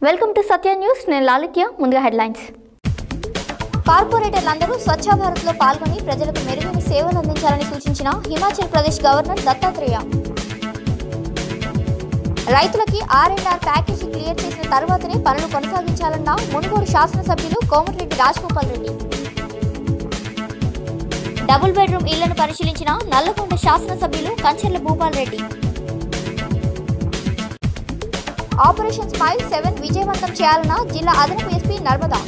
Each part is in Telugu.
Welcome to Satya news. నేను లాలిత్య. ముందుగా హెడ్లైన్స్. కార్పొరేటర్లందరూ స్వచ్ఛ భారత్లో పాల్గొని ప్రజలకు మెరుగైన సేవలు అందించాలని సూచించిన హిమాచల్ ప్రదేశ్ గవర్నర్ దత్తాత్రేయ. రైతులకి R&R ప్యాకేజీ క్లియర్ చేసిన తర్వాతనే పనులు కొనసాగించాలన్న మునుగోడు శాసనసభ్యులు కోమటిరెడ్డి రాజగోపాల్ రెడ్డి. డబుల్ బెడ్రూమ్ ఇళ్లను పరిశీలించిన నల్లగొండ శాసనసభ్యులు కంచెర్ల భూపాల్ రెడ్డి. ఆపరేషన్ స్మైల్ 7 విజయవంతం చేయాలన్న జిల్లా అదనపు ఎస్పీ నర్మదా.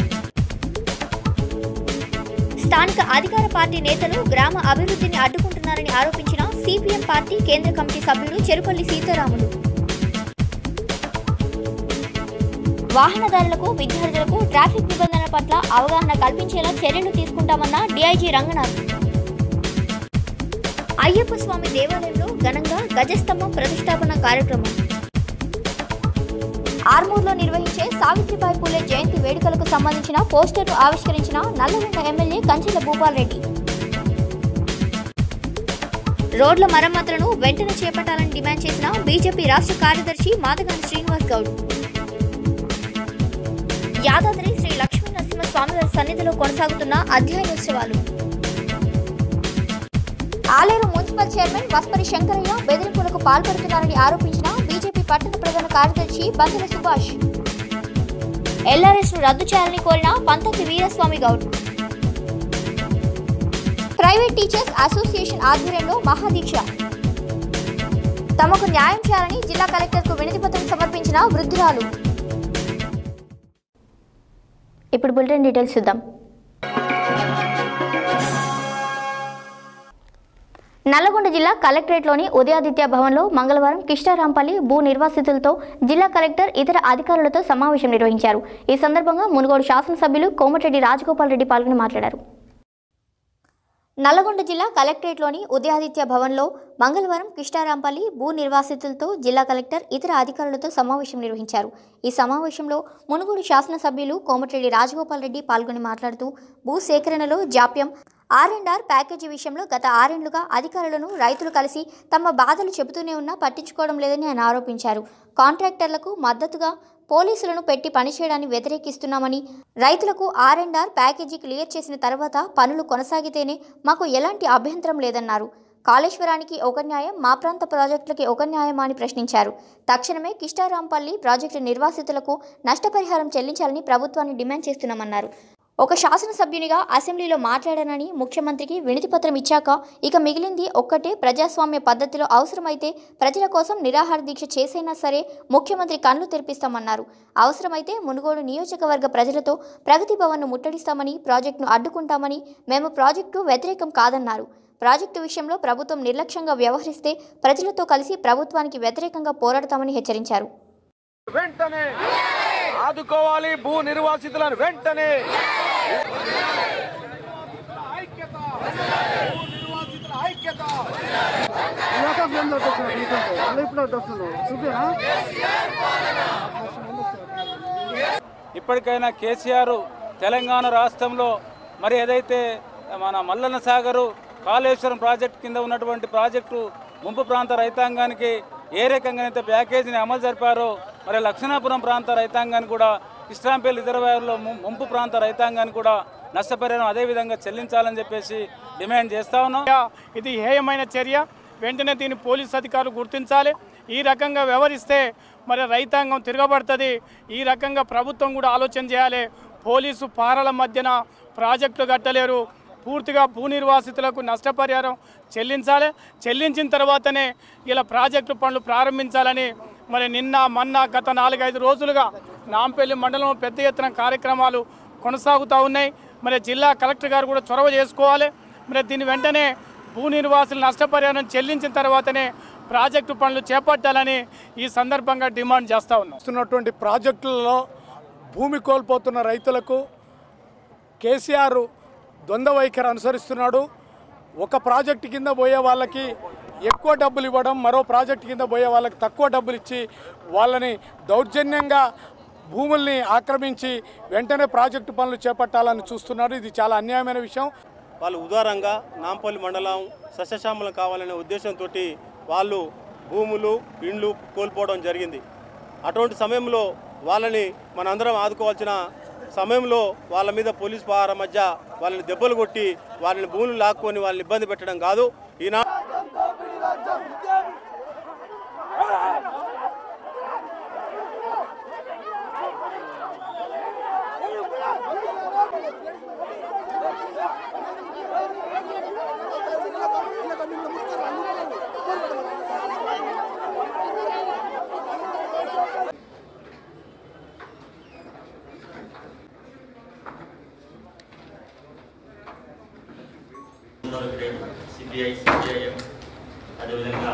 స్థానిక అధికార పార్టీ నేతలు గ్రామ అభివృద్ధిని అడ్డుకుంటున్నారని ఆరోపించిన సిపిఎం పార్టీ కేంద్ర కమిటీ సభ్యుడు చెరుపల్లి సీతారాములు. వాహనదారులకు, విద్యార్థులకు ట్రాఫిక్ నిబంధనల పట్ల అవగాహన కల్పించేలా చర్యలు తీసుకుంటామన్న డీఐజీ రంగనాథ్. అయ్యప్ప స్వామి దేవాలయంలో ఘనంగా గజస్తంభం ప్రతిష్టాపన కార్యక్రమం. ఆర్మూర్లో నిర్వహించే సావిత్రిబాయి పూలే జయంతి వేడుకలకు సంబంధించిన పోస్టర్ను ఆవిష్కరించిన నల్లగొండ ఎమ్మెల్యే కంచెల భూపాల్ రెడ్డి. రోడ్ల మరమ్మతులను వెంటనే చేపట్టాలని డిమాండ్ చేసిన బీజేపీ రాష్ట్ర కార్యదర్శి మాదగాని శ్రీనివాస్ గౌడ్. యాదాద్రి శ్రీ లక్ష్మీ నరసింహ స్వామివారి సన్నిధిలో కొనసాగుతున్న అధ్యయనోత్సవాలు. ఆలేరు మున్సిపల్ చైర్మన్ వస్పరి శంకరయ్య బెదిరింపులకు పాల్పడుతున్నారని ఆరోపించిన బీజేపీ పట్టణ ప్రధాన కార్యదర్శి బందెల సుభాష్. ఎల్ఆర్ఎస్ను రద్దు చేయాలని కోరిన Panthangi Veeraswamy Goud. Private teachers association ఆధ్వర్యంలో మహాదీక్ష. తమకు న్యాయం చేయాలని జిల్లా కలెక్టర్కు వినతిపత్రం సమర్పించిన వృద్ధురాలు. ఇప్పుడు బులెటిన్ డీటెయిల్స్ చూద్దాం. నల్లగొండ జిల్లా కలెక్టరేట్లోని ఉదయాదిత్య భవన్లో మంగళవారం కిష్టారాంపల్లి భూ నిర్వాసితులతో జిల్లా కలెక్టర్ ఇతర అధికారులతో సమావేశం నిర్వహించారు. ఈ సందర్భంగా మునుగోడు శాసనసభ్యులు కోమటిరెడ్డి రాజగోపాల్ రెడ్డి పాల్గొని మాట్లాడారు. నల్లగొండ జిల్లా కలెక్టరేట్లోని ఉదయాదిత్య భవన్లో మంగళవారం కిష్టారాంపల్లి భూ నిర్వాసితులతో జిల్లా కలెక్టర్ ఇతర అధికారులతో సమావేశం నిర్వహించారు. ఈ సమావేశంలో మునుగోడు శాసనసభ్యులు కోమటిరెడ్డి రాజగోపాల్ రెడ్డి పాల్గొని మాట్లాడుతూ భూ సేకరణలో జాప్యం, R&R ప్యాకేజీ విషయంలో గత 6 ఏళ్లుగా అధికారులను రైతులు కలిసి తమ బాధలు చెబుతూనే ఉన్నా పట్టించుకోవడం లేదని ఆయన ఆరోపించారు. కాంట్రాక్టర్లకు మద్దతుగా పోలీసులను పెట్టి పనిచేయడాన్ని వ్యతిరేకిస్తున్నామని, రైతులకు R&R ప్యాకేజీ క్లియర్ చేసిన తర్వాత పనులు కొనసాగితేనే మాకు ఎలాంటి అభ్యంతరం లేదన్నారు. కాళేశ్వరానికి ఒక న్యాయం, మా ప్రాంత ప్రాజెక్టులకి ఒక న్యాయమా అని ప్రశ్నించారు. తక్షణమే కిష్టారాంపల్లి ప్రాజెక్టు నిర్వాసితులకు నష్టపరిహారం చెల్లించాలని ప్రభుత్వాన్ని డిమాండ్ చేస్తున్నామన్నారు. ఒక శాసనసభ్యునిగా అసెంబ్లీలో మాట్లాడానని ముఖ్యమంత్రికి వినతిపత్రం ఇచ్చాక ఇక మిగిలింది ఒక్కటే, ప్రజాస్వామ్య పద్ధతిలో అవసరమైతే ప్రజల కోసం నిరాహార దీక్ష చేసైనా సరే ముఖ్యమంత్రి కళ్ళు తెరిపిస్తామన్నారు. అవసరమైతే మునుగోడు నియోజకవర్గ ప్రజలతో ప్రగతి భవన్ను ముట్టడిస్తామని, ప్రాజెక్టును అడ్డుకుంటామని, మేము ప్రాజెక్టు వ్యతిరేకం కాదన్నారు. ప్రాజెక్టు విషయంలో ప్రభుత్వం నిర్లక్ష్యంగా వ్యవహరిస్తే ప్రజలతో కలిసి ప్రభుత్వానికి వ్యతిరేకంగా పోరాడతామని హెచ్చరించారు. వెంటనే ఆదుకోవాలి భూ నిర్వాసితులను, వెంటనే ఇప్పటికైనా కేసీఆర్ తెలంగాణ రాష్ట్రంలో మరి ఏదైతే మన మల్లన్న సాగరు కాళేశ్వరం ప్రాజెక్టు కింద ఉన్నటువంటి ప్రాజెక్టు ముంపు ప్రాంత రైతాంగానికి ఏ రకంగా అయితే ప్యాకేజీని అమలు జరిపారో మరి లక్ష్మణాపురం ప్రాంత రైతాంగాన్ని కూడా, కిష్టారాంపల్లి రిజర్వాయర్లో ముంపు ప్రాంత రైతాంగాన్ని కూడా నష్టపరిహారం అదేవిధంగా చెల్లించాలని చెప్పేసి డిమాండ్ చేస్తా ఉన్నాం. ఇది హేయమైన చర్య, వెంటనే దీన్ని పోలీసు అధికారులు గుర్తించాలి. ఈ రకంగా వ్యవహరిస్తే మరి రైతాంగం తిరగబడుతుంది. ఈ రకంగా ప్రభుత్వం కూడా ఆలోచన చేయాలి. పోలీసు పారల మధ్యన ప్రాజెక్టులు కట్టలేరు. పూర్తిగా భూ నిర్వాసితులకు నష్టపరిహారం చెల్లించాలి. చెల్లించిన తర్వాతనే ఇలా ప్రాజెక్టు పనులు ప్రారంభించాలని మరి నిన్న మొన్న గత 4-5 రోజులుగా నాంపల్లి మండలంలో పెద్ద ఎత్తున కార్యక్రమాలు కొనసాగుతూ ఉన్నాయి. మరి జిల్లా కలెక్టర్ గారు కూడా చొరవ చేసుకోవాలి. మరి దీని వెంటనే భూ నిర్వాసులు నష్టపరిహారం చెల్లించిన తర్వాతనే ప్రాజెక్టు పనులు చేపట్టాలని ఈ సందర్భంగా డిమాండ్ చేస్తూ ఉన్నాం. ప్రాజెక్టులలో భూమి కోల్పోతున్న రైతులకు కేసీఆర్ ద్వంద్వ వైఖరి అనుసరిస్తున్నాడు. ఒక ప్రాజెక్టు కింద పోయే వాళ్ళకి ఎక్కువ డబ్బులు ఇవ్వడం, మరో ప్రాజెక్టు కింద పోయే వాళ్ళకి తక్కువ డబ్బులు ఇచ్చి వాళ్ళని దౌర్జన్యంగా భూముల్ని ఆక్రమించి వెంటనే ప్రాజెక్టు పనులు చేపట్టాలని చూస్తున్నారు. ఇది చాలా అన్యాయమైన విషయం. వాళ్ళు ఉదారంగా నాంపల్లి మండలం సస్యశ్యామలం కావాలనే ఉద్దేశంతో వాళ్ళు భూములు, ఇండ్లు కోల్పోవడం జరిగింది. అటువంటి సమయంలో వాళ్ళని మనందరం ఆదుకోవాల్సిన సమయంలో వాళ్ళ మీద పోలీస్ పహారా మధ్య వాళ్ళని దెబ్బలు కొట్టి వాళ్ళని భూములు లాక్కొని వాళ్ళని ఇబ్బంది పెట్టడం కాదు. ఈనాడు సిపిఐ సిపిఐఎం అదేవిధంగా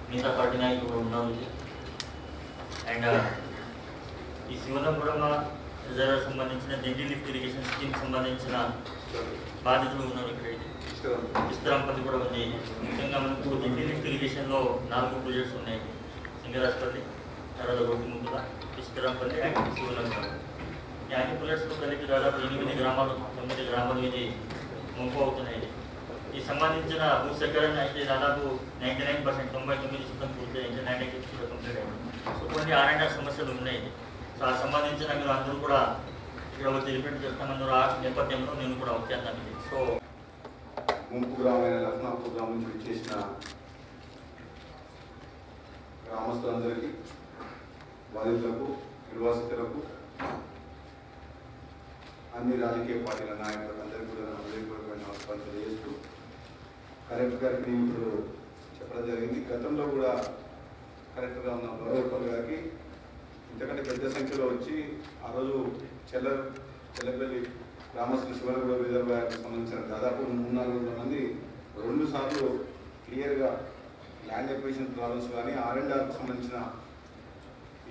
మిగతా పార్టీ నాయకులు కూడా ఉన్నారు. అండ్ ఈ శివనంపురం రిజర్వ్ సంబంధించిన దిండి లిఫ్ట్ ఇరిగేషన్ స్కీమ్ సంబంధించిన బాధితులు ఉన్నారు. ఇక్కడ విస్తరాంపల్లి కూడా ఉంది. ముఖ్యంగా మనకు దిండి లిఫ్ట్ ఇరిగేషన్లో 4 ప్రాజెక్ట్స్ ఉన్నాయి. సింగరాజపల్లి, తర్వాత గొట్టుముద్దుల, విస్తరాంపల్లి అండ్ శివనంపురం. ఈ 5 ప్రాజెక్ట్స్లో కలిపి దాదాపు 9 గ్రామాలు ఇది ముంపు అవుతున్నాయి. ఈ సంబంధించిన భూసేకరణ అయితే దాదాపు 99%, 99% పూర్తి 99% కూడా కంప్లీట్ అయింది. సో కొన్ని R&R సమస్యలు ఉన్నాయి. సో ఆ సంబంధించిన మీరు అందరూ కూడా ఇక్కడ వచ్చి రిపీట్ చేస్తామన్నారు. ఆ నేపథ్యంలో నేను కూడా వచ్చేద్దాం. సో ముంపు గ్రామైన లక్నాపూర్ గ్రామం నుంచి విచ్చేసిన గ్రామస్తులందరికీ, బాధితులకు, నిర్వాసితులకు, అన్ని రాజకీయ పార్టీల నాయకులకు అందరికీ కూడా హృదయపూర్వకమైన నమస్కారం తెలియజేస్తూ, కలెక్టర్ గారికి ఇప్పుడు చెప్పడం జరిగింది. గతంలో కూడా కలెక్టర్గా ఉన్న గౌరవపల్లి గారికి ఇంతకంటే పెద్ద సంఖ్యలో వచ్చి ఆ రోజు చెల్లపల్లి గ్రామస్తుల శివనగూడ రిజర్వాయర్కి సంబంధించిన దాదాపు 300-400 మంది 2 సార్లు క్లియర్గా ల్యాండ్ ఎక్విజిషన్ ప్రాబ్లమ్స్ కానీ R&Rకి సంబంధించిన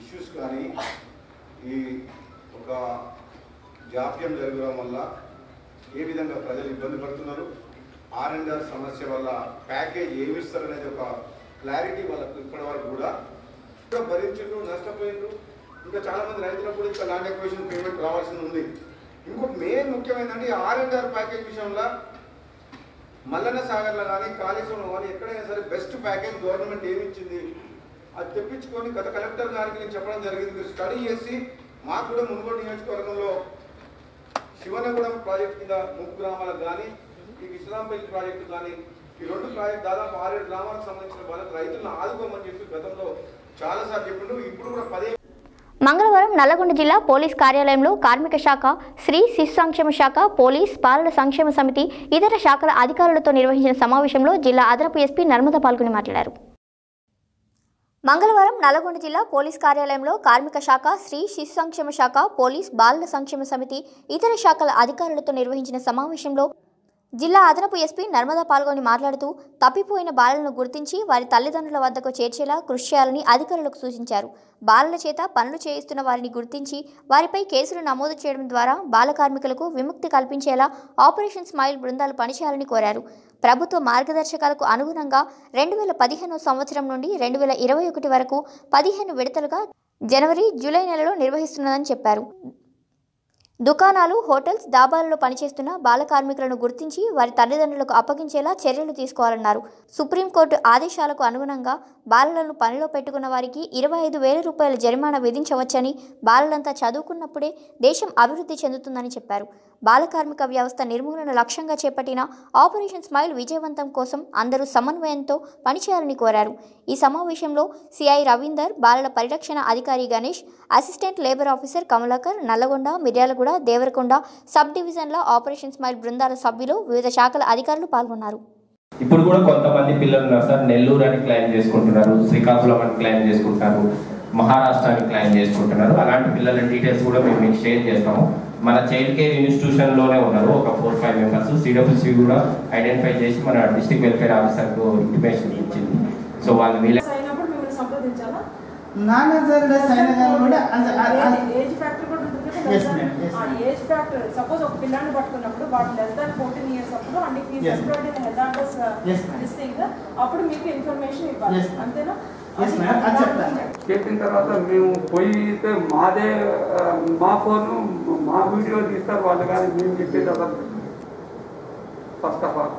ఇష్యూస్ కానీ ఈ ఒక జాప్యం జరగడం వల్ల ఏ విధంగా ప్రజలు ఇబ్బంది పడుతున్నారు, R&R సమస్య వల్ల ప్యాకేజ్ ఏమి ఇస్తారనేది ఒక క్లారిటీ వాళ్ళకు ఇప్పటి వరకు కూడా భరించు నష్టపోయిండ్రు. ఇంకా చాలామంది రైతులకు కూడా ఇంకా ల్యాండ్ ఎక్విజిషన్ పేమెంట్ రావాల్సి ఉంది. ఇంకొక మెయిన్ ముఖ్యమైనది R&R ప్యాకేజ్ విషయంలో మల్లన్న సాగర్లో కానీ కాళేశ్వరంలో కానీ ఎక్కడైనా సరే బెస్ట్ ప్యాకేజ్ గవర్నమెంట్ ఏమి ఇచ్చింది అది తెప్పించుకొని గత కలెక్టర్ గారికి నేను చెప్పడం జరిగింది. మీరు స్టడీ చేసి మాకు కూడా మునుగోడు నియోజకవర్గంలో శివనగూడెం ప్రాజెక్టు కింద 3 గ్రామాలకు కానీ ఈ విశ్రాంపల్లి ప్రాజెక్టు కానీ ఈ 2 ప్రాజెక్టు దాదాపు 6-7 గ్రామాలకు సంబంధించిన వాళ్ళకి రైతులను ఆదుకోమని చెప్పి గతంలో చాలాసార్లు చెప్పిండు. ఇప్పుడు కూడా 10 మంగళవారం నల్లగొండ జిల్లా పోలీస్ కార్యాలయంలో కార్మిక శాఖ, స్త్రీ శిశు సంక్షేమ శాఖ, పోలీస్, బాలల సంక్షేమ సమితి, ఇతర శాఖల అధికారులతో నిర్వహించిన సమావేశంలో జిల్లా అదనపు ఎస్పీ నర్మద పాల్గొని మాట్లాడారు. మంగళవారం నల్లగొండ జిల్లా పోలీస్ కార్యాలయంలో కార్మిక శాఖ, స్త్రీ శిశు సంక్షేమ శాఖ, పోలీస్, బాలల సంక్షేమ సమితి, ఇతర శాఖల అధికారులతో నిర్వహించిన సమావేశంలో జిల్లా అదనపు ఎస్పీ నర్మద పాల్గొని మాట్లాడుతూ తప్పిపోయిన బాలలను గుర్తించి వారి తల్లిదండ్రుల వద్దకు చేర్చేలా కృషి చేయాలని అధికారులకు సూచించారు. బాలల చేత పనులు చేయిస్తున్న వారిని గుర్తించి వారిపై కేసులు నమోదు చేయడం ద్వారా బాల కార్మికులకు విముక్తి కల్పించేలా ఆపరేషన్ స్మైల్ బృందాలు పనిచేయాలని కోరారు. ప్రభుత్వ మార్గదర్శకాలకు అనుగుణంగా 2015 సంవత్సరం నుండి 2021 వరకు 15 విడతలుగా జనవరి, జూలై నెలలో నిర్వహిస్తున్నదని చెప్పారు. దుకాణాలు, హోటల్స్, దాబాలలో పనిచేస్తున్న బాల కార్మికులను గుర్తించి వారి తల్లిదండ్రులకు అప్పగించేలా చర్యలు తీసుకోవాలన్నారు. సుప్రీంకోర్టు ఆదేశాలకు అనుగుణంగా బాలలను పనిలో పెట్టుకున్న వారికి 25,000 రూపాయల జరిమానా విధించవచ్చని, బాలలంతా చదువుకున్నప్పుడే దేశం అభివృద్ధి చెందుతుందని చెప్పారు. బాల కార్మిక వ్యవస్థ నిర్మూలన లక్ష్యంగా చేపట్టిన ఆపరేషన్ స్మైల్ విజయవంతం కోసం అందరూ సమన్వయంతో పనిచేయాలని కోరారు. ఈ సమావేశంలో సిఐ రవీందర్, బాలల పరిరక్షణ అధికారి Ganesh, assistant labour officer Kamalakar, Nalgonda, Miryalaguda, Devarakonda sub డివిజన్ల ఆపరేషన్ స్మైల్ బృందాల సభ్యులు, వివిధ శాఖల అధికారులు పాల్గొన్నారు. ఇప్పుడు కూడా కొంతమంది పిల్లలు ఉన్నారు సార్, నెల్లూరు అని క్లెయిమ్ చేసుకుంటున్నారు, శ్రీకాకుళం అని క్లెయిమ్ చేసుకుంటున్నారు, మహారాష్ట్ర అని క్లెయిమ్ చేసుకుంటున్నారు. అలాంటి పిల్లల డీటెయిల్స్ కూడా మేము మీకు షేర్ చేస్తాము. మన చైల్డ్ కేర్ ఇన్స్టిట్యూషన్లోనే ఉన్నారు ఒక 4-5 మెంబర్స్. సిడబ్ల్యూసీ కూడా ఐడెంటిఫై చేసి మన డిస్ట్రిక్ట్ వెల్ఫేర్ ఆఫీసర్కు ఇంటిమేషన్ ఇచ్చింది. సో వాళ్ళు వీళ్ళ ఏజ్ ఫ్యాక్టర్ సపోజ్ ఒక పిల్లాన్ని పట్టుకున్నప్పుడు వాడు లెస్ దాన్ 14 ఇయర్స్ అప్పుడు and if he is employed in hazardous this అప్పుడు మీకు ఇన్ఫర్మేషన్ ఇవ్వాలి. అంతేనా? చెప్పిన తర్వాత మేము పోయితే మాదే మా ఫోను మా వీడియో తీస్తారు వాళ్ళు, కానీ మేము చెప్పేది అసలు ఫస్ట్ ఆఫ్ ఆల్.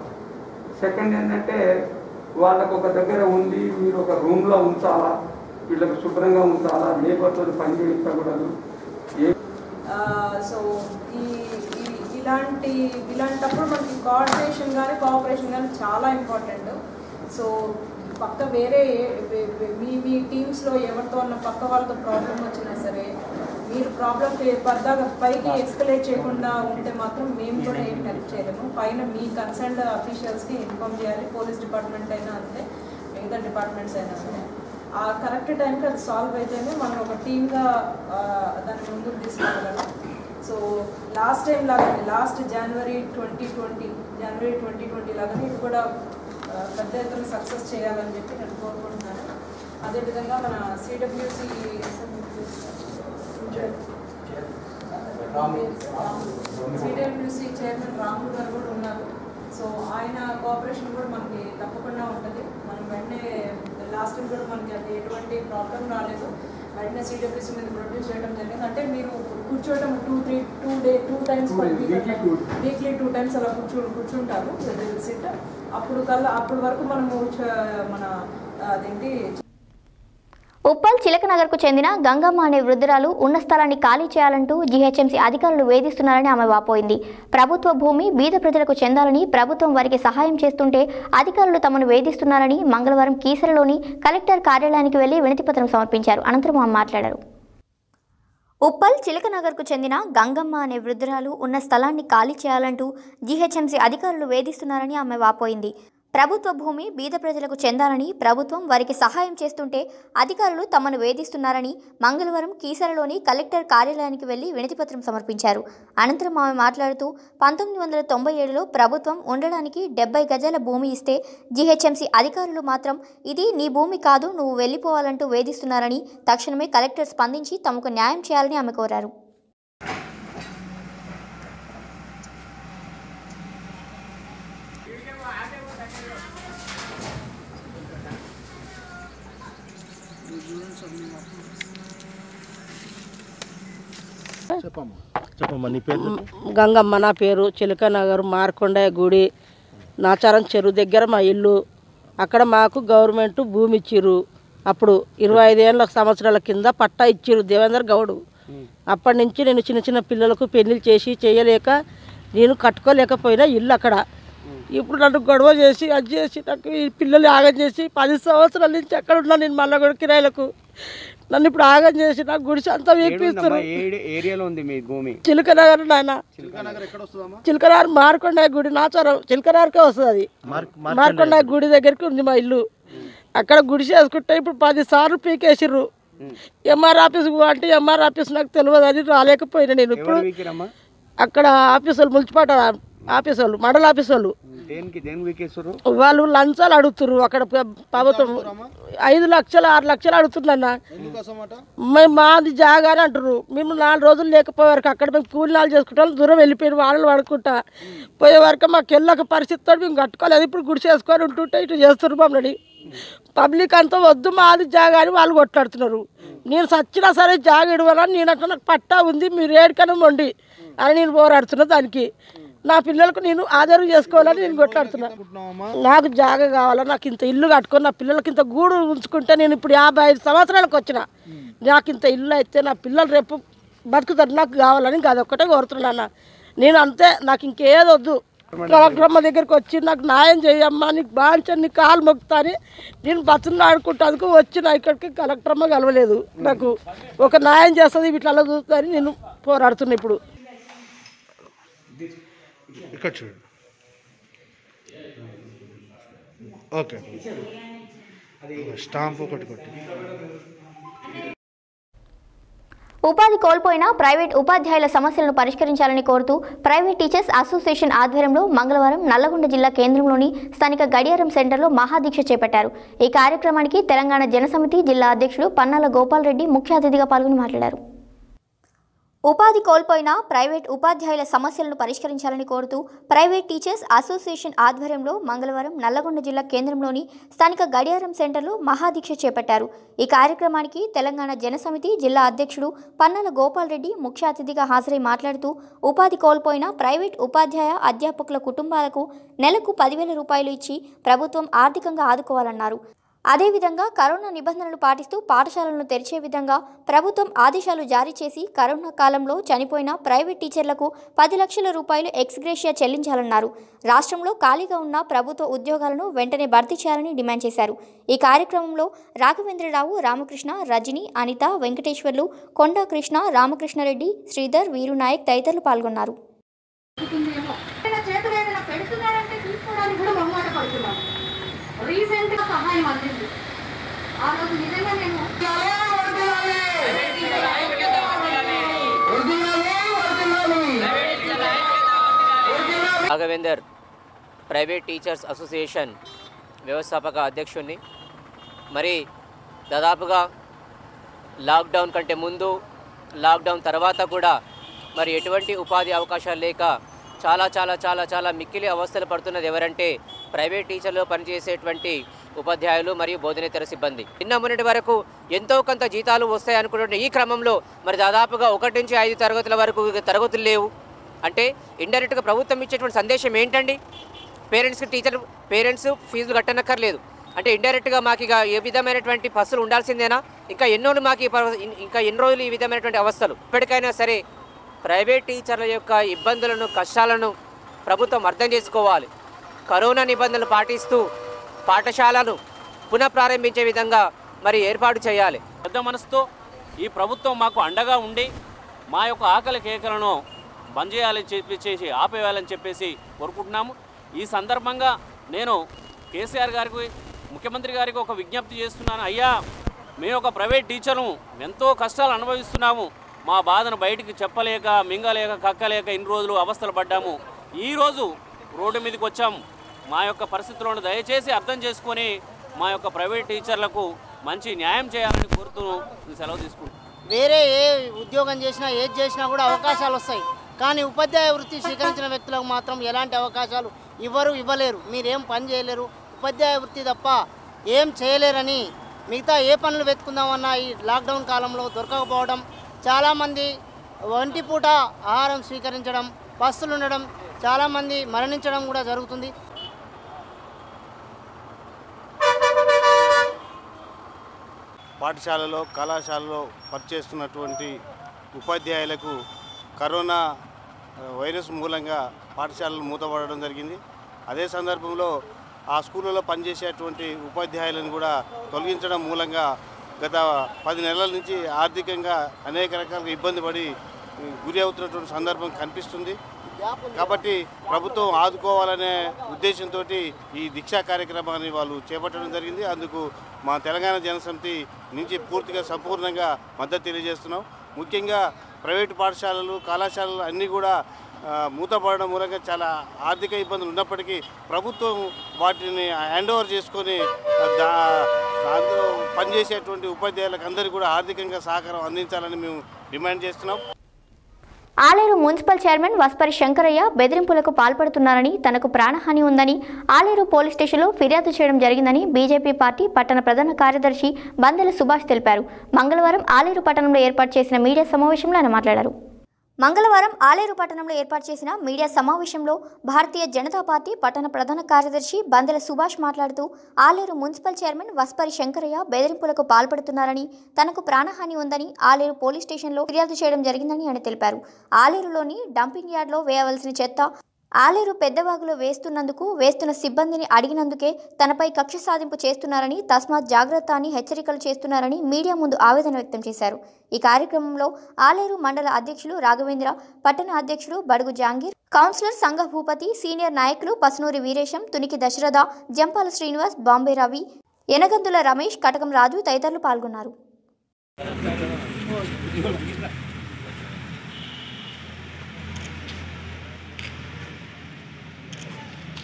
సెకండ్ ఏంటంటే వాళ్ళకు ఒక దగ్గర ఉండి మీరు ఒక రూమ్లో ఉంచాలా, వీళ్ళకి శుభ్రంగా ఉంచాలా, లేబర్తో పని చేయిస్తా కూడా. సో ఇలాంటప్పుడు మనకి కోఆర్డినేషన్ కానీ కోఆపరేషన్ కానీ చాలా ఇంపార్టెంట్. సో పక్క వేరే మీ టీమ్స్లో ఎవరితో ఉన్న పక్క వాళ్ళతో ప్రాబ్లం వచ్చినా సరే మీరు ప్రాబ్లం పద్దాగా పైకి ఎస్కలేట్ చేయకుండా ఉంటే మాత్రం మేము కూడా ఏం హెల్ప్ చేయలేము. పైన మీ కన్సర్న్డ్ అఫీషియల్స్కి ఇన్ఫామ్ చేయాలి. పోలీస్ డిపార్ట్మెంట్ అయినా అంతే, మిగతా డిపార్ట్మెంట్స్ అయినా అంతే. ఆ కరెక్ట్ టైంకి అది సాల్వ్ అయితేనే మనం ఒక టీమ్గా దాన్ని ముందుకు తీసుకెళ్ళగలం. సో లాస్ట్ టైం లాగానే లాస్ట్ జనవరి 2020 లాగానే ఇది కూడా పెద్ద ఎత్తున సక్సెస్ చేయాలని చెప్పి నేను కోరుకుంటున్నాను. అదేవిధంగా మన సిడబ్ల్యూసి చైర్మన్ రాములు గారు కూడా ఉన్నారు. సో ఆయన కోఆపరేషన్ కూడా మనకి తప్పకుండా ఉంటుంది. మనం వెంటనే లాస్ట్ టైం కూడా మనకి అది ఎటువంటి ప్రాబ్లం రాలేదు. వెంటనే సిడబ్ల్యూసి మీద ప్రొడ్యూస్ చేయడం జరిగింది. అంటే మీరు కూర్చోవడం 2 టైమ్స్ వీక్లీ 2 టైమ్స్ అలా కూర్చుంటారు సిట్. అప్పుడు వరకు మనము మన అదేంటి ఉప్పల్ చిలకనగర్కు చెందిన గంగమ్మ అనే వృద్ధురాలు ఉన్న స్థలాన్ని ఖాళీ చేయాలంటూ జీహెచ్ఎంసీ అధికారులు వేధిస్తున్నారని ఆమె వాపోయింది. ప్రభుత్వ భూమి బీద ప్రజలకు చెందాలని ప్రభుత్వం వారికి సహాయం చేస్తుంటే అధికారులు తమను వేధిస్తున్నారని మంగళవారం కీసరలోని కలెక్టర్ కార్యాలయానికి వెళ్లి వినతిపత్రం సమర్పించారు. అనంతరం ఆమె మాట్లాడారు. ఉప్పల్ చిలకనగర్కు చెందిన గంగమ్మ అనే వృద్ధురాలు ఉన్న స్థలాన్ని ఖాళీ చేయాలంటూ జీహెచ్ఎంసీ అధికారులు వేధిస్తున్నారని ఆమె వాపోయింది. ప్రభుత్వ భూమి బీద ప్రజలకు చెందాలని ప్రభుత్వం వారికి సహాయం చేస్తుంటే అధికారులు తమను వేధిస్తున్నారని మంగళవారం కీసరలోని కలెక్టర్ కార్యాలయానికి వెళ్లి వినతిపత్రం సమర్పించారు. అనంతరం ఆమె మాట్లాడుతూ 1997లో ప్రభుత్వం ఉండడానికి 70 గజాల భూమి ఇస్తే జీహెచ్ఎంసీ అధికారులు మాత్రం ఇది నీ భూమి కాదు, నువ్వు వెళ్లిపోవాలంటూ వేధిస్తున్నారని తక్షణమే కలెక్టర్ స్పందించి తమకు న్యాయం చేయాలని ఆమె కోరారు. గంగమ్మ నా పేరు. చిలకనగర్ మార్కొండయ్య గుడి నాచారం చెరువు దగ్గర మా ఇల్లు. అక్కడ మాకు గవర్నమెంట్ భూమి ఇచ్చిర్రు. అప్పుడు 25 సంవత్సరాల కింద పట్టా ఇచ్చిర్రు దేవేందర్ గౌడు. అప్పటి నుంచి నేను చిన్న చిన్న పిల్లలకు పెళ్లిళ్ళు చేసి చేయలేక నేను కట్టుకోలేకపోయినా ఇల్లు అక్కడ. ఇప్పుడు నన్ను గొడవ చేసి అది చేసి నాకు ఈ పిల్లలు ఆగం చేసి 10 సంవత్సరాల నుంచి ఎక్కడ ఉన్నా నేను మళ్ళీ కూడా కిరాయిలకు నన్ను ఇప్పుడు ఆగం చేసి నాకు గుడిసి అంతా వీపిస్తారు. చిలకనగర్ నాయన, చిలకనగర్ మార్కొండయ్య గుడి నాచారం చిలకనగర్కే వస్తుంది. అది మార్కొండయ్య గుడి దగ్గరికి ఉంది మా ఇల్లు. అక్కడ గుడిసి వేసుకుంటే ఇప్పుడు 10 సార్లు పీకేసిర్రు. ఎంఆర్ ఆఫీస్ అంటే ఎంఆర్ ఆఫీస్ నాకు తెలియదు అని రాలేకపోయినా నేను. ఇప్పుడు అక్కడ ఆఫీస్ వాళ్ళు మున్సిపాలిటీ ఆఫీస్ వాళ్ళు మండల ఆఫీస్ వాళ్ళు వాళ్ళు లంచాలు అడుగుతున్నారు. అక్కడ ప్రభుత్వం 5 లక్షలు 6 లక్షలు అడుగుతున్నా. మేము మాది జాగానే అంటారు. మేము 4 రోజులు లేకపోయేవారికి అక్కడ మేము కూలినాలు చేసుకుంటాం. దూరం వెళ్ళిపోయిన వాళ్ళు పడుకుంటా పోయే వరకు మాకు వెళ్ళక పరిస్థితితో మేము కట్టుకోలేదు. ఇప్పుడు గుడి చేసుకొని ఉంటుంటే ఇటు చేస్తున్నారు మమ్మల్ని. పబ్లిక్ అంతా వద్దు మాది జాగా అని వాళ్ళు కొట్లాడుతున్నారు. నేను సచ్చినా సరే జాగా ఇవ్వాలని నేను అట్లా నాకు పట్టా ఉంది మీరు ఏడికైనా వండి అని నేను పోరాడుతున్నా. దానికి నా పిల్లలకు నేను ఆధారం చేసుకోవాలని నేను కొట్లాడుతున్నా. నాకు జాగా కావాలని నాకు ఇంత ఇల్లు కట్టుకొని నా పిల్లలకి ఇంత గూడు ఉంచుకుంటే నేను ఇప్పుడు 55 సంవత్సరాలకు వచ్చిన. నాకు ఇంత ఇల్లు అయితే నా పిల్లలు రేపు బతుకుతారు. నాకు కావాలని అదొక్కటే కోరుతున్నాను నేను. అంతే, నాకు ఇంకేదొద్దు. కలెక్టరమ్మ దగ్గరికి వచ్చి నాకు న్యాయం చేయమ్మా, నీకు బాగా నీ కాలు మొక్కుతా అని నేను బతులు ఆడుకుంటానికి వచ్చిన. ఇక్కడికి కలెక్టరమ్మ కలవలేదు. నాకు ఒక న్యాయం చేస్తుంది వీటిలో చూస్తుందని నేను పోరాడుతున్నా. ఇప్పుడు ఇక్కడ చూడండి. ఓకే, స్టాంప్ ఒకటి కొట్టి. ఉపాధి కోల్పోయిన ప్రైవేట్ ఉపాధ్యాయుల సమస్యలను పరిష్కరించాలని కోరుతూ ప్రైవేట్ టీచర్స్ అసోసియేషన్ ఆధ్వర్యంలో మంగళవారం నల్లగొండ జిల్లా కేంద్రంలోని స్థానిక గడియారం సెంటర్లో మహాదీక్ష చేపట్టారు. ఈ కార్యక్రమానికి తెలంగాణ జనసమితి జిల్లా అధ్యక్షుడు పన్నాల గోపాల్ రెడ్డి ముఖ్య అతిథిగా పాల్గొని మాట్లాడారు. ఉపాధి కోల్పోయిన ప్రైవేట్ ఉపాధ్యాయుల సమస్యలను పరిష్కరించాలని కోరుతూ ప్రైవేట్ టీచర్స్ అసోసియేషన్ ఆధ్వర్యంలో మంగళవారం నల్లగొండ జిల్లా కేంద్రంలోని స్థానిక గడియారం సెంటర్లో మహాదీక్ష చేపట్టారు. ఈ కార్యక్రమానికి తెలంగాణ జనసమితి జిల్లా అధ్యక్షుడు పన్నాల గోపాల్ రెడ్డి ముఖ్య అతిథిగా హాజరై మాట్లాడుతూ ఉపాధి కోల్పోయిన ప్రైవేట్ ఉపాధ్యాయ అధ్యాపకుల కుటుంబాలకు నెలకు 10,000 రూపాయలు ఇచ్చి ప్రభుత్వం ఆర్థికంగా ఆదుకోవాలన్నారు. అదేవిధంగా కరోనా నిబంధనలు పాటిస్తూ పాఠశాలలను తెరిచే విధంగా ప్రభుత్వం ఆదేశాలు జారీ చేసి కరోనా కాలంలో చనిపోయిన ప్రైవేట్ టీచర్లకు 10 లక్షల రూపాయలు ఎక్స్గ్రేషియా చెల్లించాలన్నారు. రాష్ట్రంలో ఖాళీగా ఉన్న ప్రభుత్వ ఉద్యోగాలను వెంటనే భర్తీ చేయాలని డిమాండ్ చేశారు. ఈ కార్యక్రమంలో రాఘవేంద్రరావు, రామకృష్ణ, రజని, అనిత, వెంకటేశ్వర్లు, కొండా కృష్ణ, రామకృష్ణారెడ్డి, శ్రీధర్, వీరునాయక్ తదితరులు పాల్గొన్నారు. రీసెంట్గా సహాయం అందింది. ఆ రోజు నిజంగా నేను రాఘవేందర్ ప్రైవేట్ టీచర్స్ అసోసియేషన్ వ్యవస్థాపక అధ్యక్షుడిని. మరి దాదాపుగా లాక్డౌన్ కంటే ముందు, లాక్డౌన్ తర్వాత కూడా మరి ఎటువంటి ఉపాధి అవకాశాలు లేక చాలా చాలా చాలా చాలా మిక్కిలి అవస్థలు పడుతున్నది ఎవరంటే ప్రైవేట్ టీచర్లో పనిచేసేటువంటి ఉపాధ్యాయులు మరియు బోధనేతర సిబ్బంది. నిన్న మొన్నటి వరకు ఎంతో కొంత జీతాలు వస్తాయి అనుకుంటున్న ఈ క్రమంలో మరి దాదాపుగా 1 నుంచి 5 తరగతుల వరకు తరగతులు లేవు. అంటే ఇండైరెక్ట్గా ప్రభుత్వం ఇచ్చేటువంటి సందేశం ఏంటండి? పేరెంట్స్ ఫీజులు కట్టనక్కర్లేదు అంటే ఇండైరెక్ట్గా మాకు ఇక ఏ విధమైనటువంటి పస్సులు ఉండాల్సిందేనా? ఇంకా ఎన్ని రోజులు ఈ విధమైనటువంటి అవస్థలు? ఇప్పటికైనా సరే ప్రైవేట్ టీచర్ల యొక్క ఇబ్బందులను, కష్టాలను ప్రభుత్వం అర్థం చేసుకోవాలి. కరోనా నిబంధనలు పాటిస్తూ పాఠశాలను పునఃప్రారంభించే విధంగా మరి ఏర్పాటు చేయాలి. పెద్ద మనసుతో ఈ ప్రభుత్వం మాకు అండగా ఉండి మా యొక్క ఆకలి కేకలను బంద్ చేయాలని చెప్పేసి ఆపేయాలని చెప్పేసి కోరుకుంటున్నాము. ఈ సందర్భంగా నేను కేసీఆర్ గారికి, ముఖ్యమంత్రి గారికి ఒక విజ్ఞప్తి చేస్తున్నాను. అయ్యా, మేము ఒక ప్రైవేట్ టీచర్ను ఎంతో కష్టాలు అనుభవిస్తున్నాము. మా బాధను బయటికి చెప్పలేక, మింగలేక, కక్కలేక ఇన్ని రోజులు అవస్థలు పడ్డాము. ఈరోజు రోడ్డు మీదకి వచ్చాము. మా యొక్క పరిస్థితులను దయచేసి అర్థం చేసుకొని మా యొక్క ప్రైవేట్ టీచర్లకు మంచి న్యాయం చేయాలని కోరుతూ సెలవు తీసుకుంటాం. వేరే ఏ ఉద్యోగం చేసినా, ఏది చేసినా కూడా అవకాశాలు వస్తాయి. కానీ ఉపాధ్యాయ వృత్తి స్వీకరించిన వ్యక్తులకు మాత్రం ఎలాంటి అవకాశాలు ఇవ్వలేరు. మీరేం పని చేయలేరు, ఉపాధ్యాయ వృత్తి తప్ప ఏం చేయలేరని మిగతా ఏ పనులు వెతుకుందామన్నా ఈ లాక్డౌన్ కాలంలో దొరకకపోవడం, చాలామంది ఒంటిపూట ఆహారం స్వీకరించడం, బస్సులు ఉండడం, చాలామంది మరణించడం కూడా జరుగుతుంది. పాఠశాలలో, కళాశాలలో పనిచేస్తున్నటువంటి ఉపాధ్యాయులకు కరోనా వైరస్ మూలంగా పాఠశాలలు మూతపడడం జరిగింది. అదే సందర్భంలో ఆ స్కూళ్ళలో పనిచేసేటువంటి ఉపాధ్యాయులను కూడా తొలగించడం మూలంగా గత 10 నెలల నుంచి ఆర్థికంగా అనేక రకాలుగా ఇబ్బంది పడి గురి అవుతున్నటువంటి సందర్భం కనిపిస్తుంది. కాబట్టి ప్రభుత్వం ఆదుకోవాలనే ఉద్దేశంతో ఈ దీక్షా కార్యక్రమాన్ని వాళ్ళు చేపట్టడం జరిగింది. అందుకు మా తెలంగాణ జనసమితి నుంచి పూర్తిగా సంపూర్ణంగా మద్దతు తెలియజేస్తున్నాం. ముఖ్యంగా ప్రైవేటు పాఠశాలలు, కళాశాలలు అన్నీ కూడా మూతపడడం మూలంగా చాలా ఆర్థిక ఇబ్బందులు ఉన్నప్పటికీ ప్రభుత్వం వాటిని హ్యాండ్ ఓవర్ చేసుకొని అందులో పనిచేసేటువంటి ఉపాధ్యాయులకు అందరికీ కూడా ఆర్థికంగా సహకారం అందించాలని మేము డిమాండ్ చేస్తున్నాం. ఆలేరు మున్సిపల్ చైర్మన్ వస్పరి శంకరయ్య బెదిరింపులకు పాల్పడుతున్నారని, తనకు ప్రాణహాని ఉందని ఆలేరు పోలీస్ స్టేషన్లో ఫిర్యాదు చేయడం జరిగిందని బీజేపీ పార్టీ పట్టణ ప్రధాన కార్యదర్శి బందెల సుభాష్ తెలిపారు. మంగళవారం ఆలేరు పట్టణంలో ఏర్పాటు చేసిన మీడియా సమావేశంలో ఆయన మాట్లాడారు. మంగళవారం ఆలేరు పట్టణంలో ఏర్పాటు చేసిన మీడియా సమావేశంలో భారతీయ జనతా పార్టీ పట్టణ ప్రధాన కార్యదర్శి బందెల సుభాష్ మాట్లాడుతూ ఆలేరు మున్సిపల్ చైర్మన్ వస్పరి శంకరయ్య బెదిరింపులకు పాల్పడుతున్నారని, తనకు ప్రాణహాని ఉందని ఆలేరు పోలీస్ స్టేషన్లో ఫిర్యాదు చేయడం జరిగిందని ఆయన తెలిపారు. ఆలేరులోని డంపింగ్ యార్డ్లో వేయవలసిన చెత్త ఆలేరు పెద్దవాగులో వేస్తున్న సిబ్బందిని అడిగినందుకే తనపై కక్ష సాధింపు చేస్తున్నారని, తస్మాత్ జాగ్రత్త అని హెచ్చరికలు చేస్తున్నారని మీడియా ముందు ఆవేదన వ్యక్తం చేశారు. ఈ కార్యక్రమంలో ఆలేరు మండల అధ్యక్షులు రాఘవేంద్ర, పట్టణ అధ్యక్షుడు బడుగు జాంగీర్, కౌన్సిలర్ సంఘ భూపతి, సీనియర్ నాయకులు పసునూరి వీరేశం, తునికి దశరథ, జంపాల శ్రీనివాస్, బాంబే రవి, ఎనగందుల రమేష్, కటకం రాజు తదితరులు పాల్గొన్నారు.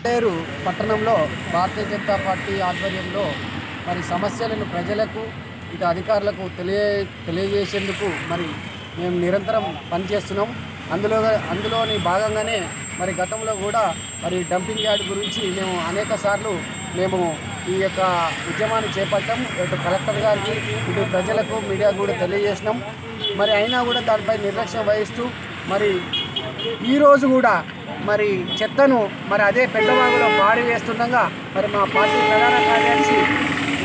ఆలేరు పట్టణంలో భారతీయ జనతా పార్టీ ఆధ్వర్యంలో మరి సమస్యలను ప్రజలకు, ఇటు అధికారులకు తెలియజేసేందుకు మరి మేము నిరంతరం పనిచేస్తున్నాం. అందులోని భాగంగానే మరి గతంలో కూడా మరి డంపింగ్ యార్డ్ గురించి మేము అనేక సార్లు ఈ యొక్క ఉద్యమాన్ని చేపట్టాం. ఇటు కలెక్టర్ గారికి, ఇటు ప్రజలకు, మీడియా కూడా తెలియజేసినాం. మరి అయినా కూడా దానిపై నిర్లక్ష్యం వహిస్తూ మరి ఈరోజు కూడా మరి చెత్తను మరి అదే పెద్దవాగులో పాడి వేస్తుండగా మరి మా పార్టీ ప్రధాన కార్యదర్శి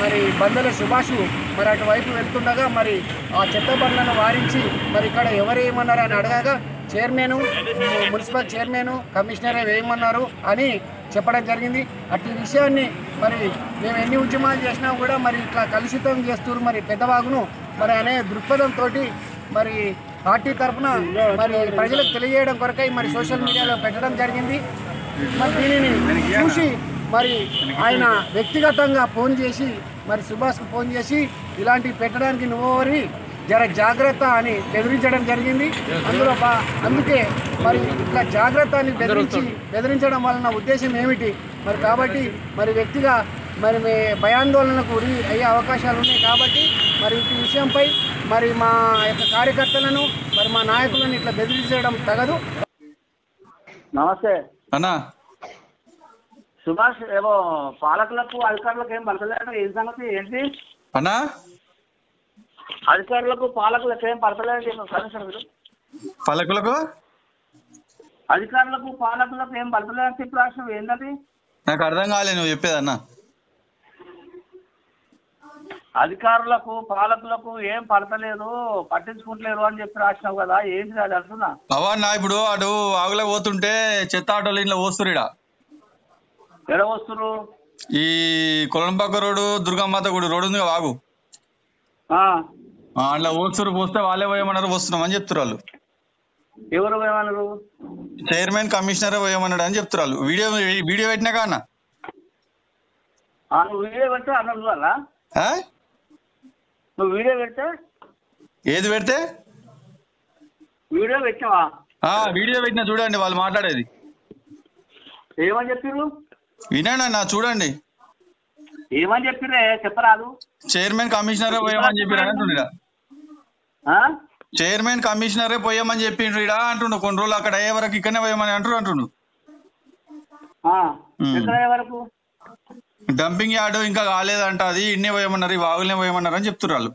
మరి బందల సుభాష్ మరి అటువైపు వెళ్తుండగా మరి ఆ చెత్త బండ్లను వారించి మరి ఇక్కడ ఎవరు ఏమన్నారు అని అడగగా చైర్మన్, మున్సిపల్ చైర్మన్, కమిషనరే వేయమన్నారు అని చెప్పడం జరిగింది. అట్టి విషయాన్ని మరి మేము ఎన్ని ఉద్యమాలు చేసినా కూడా మరి ఇట్లా కలుషితం చేస్తున్నారు మరి పెద్దవాగును మరి అనే దృక్పథంతో మరి పార్టీ తరఫున మరి ప్రజలకు తెలియజేయడం కొరకై మరి సోషల్ మీడియాలో పెట్టడం జరిగింది. మరి దీనిని చూసి మరి ఆయన వ్యక్తిగతంగా ఫోన్ చేసి మరి సుభాష్కు ఫోన్ చేసి ఇలాంటివి పెట్టడానికి నువ్వెవరి జర జాగ్రత్త అని బెదిరించడం జరిగింది. అందుకే మరి ఇట్లా జాగ్రత్త అని బెదిరించడం వలన ఉద్దేశం ఏమిటి మరి కాబట్టి మరి వ్యక్తిగా మరి భయాందోళనకు గురి అయ్యే అవకాశాలు ఉన్నాయి. కాబట్టి మరి ఈ విషయంపై మరి మా యొక్క కార్యకర్తలను మరి మా నాయకులను ఇట్లా బెదిరించడం తగదు. నమస్తే అన్నా. సుభాష్ ఏవో పాలకులకు అధికారులకు ఏం పడతలేదు, ఏం సంగతి ఏంటి అన్నా? అధికారులకు పాలకులకు ఏం పడతలేదు కమిషనర్ పాలకులకు అధికారులకు పాలకులకు ఏం పడతలేదు చెప్పి రాష్ట్రం ఏంటది? నాకు అర్థం కాలేదు నువ్వు చెప్పేది అన్న. అధికారులకు పాలకులకు ఏం పడతలేదు, పట్టించుకుంటలేరు అని చెప్పి రాసినావు కదా, ఏంటి అది అంటున్నా? అవన్నా ఇప్పుడు అటు ఆగులో పోతుంటే చెత్త ఆటోలు ఇంట్లో పోస్తురు. ఎడ వస్తురు? ఈ కొలంపాక రోడ్డు దుర్గమాత గుడి రోడ్డు ఉంది వాగు, అట్లా పోస్తురు. పోస్తే వాళ్ళే పోయమన్నారు, వస్తున్నాం అని చెప్తారు వాళ్ళు. ఎవరు పోయమన్నారు? చైర్మన్, కమిషనర్ పోయమన్నాడు అని చెప్తారు వాళ్ళు. వీడియో పెట్టినాక అన్న నువ్వు వీడియో పెడితే అన్న నువ్వు వీడియో పెడితే ఏది పెడితే వీడియో పెట్టావా? వీడియో పెట్టినా చూడండి వాళ్ళు మాట్లాడేది. ఏమని చెప్పిర్రు? వినండి అన్న, చూడండి ఏమని చెప్పిరే చెప్పరాదు. చైర్మన్, కమిషనరే పోయామని చెప్పిరా అంటుండ. చైర్మన్, కమిషనరే పోయామని చెప్పిండ్రు ఇడా అంటుండు. కొన్ని రోజులు అక్కడ అయ్యే వరకు ఇక్కడనే పోయామని అంటుండు. డంపింగ్ యార్డు ఇంకా కాలేదంట, అది ఇన్నే పోయమన్నారు, ఈ వాగులనే పోయమన్నారు అని చెప్తున్నారు వాళ్ళు.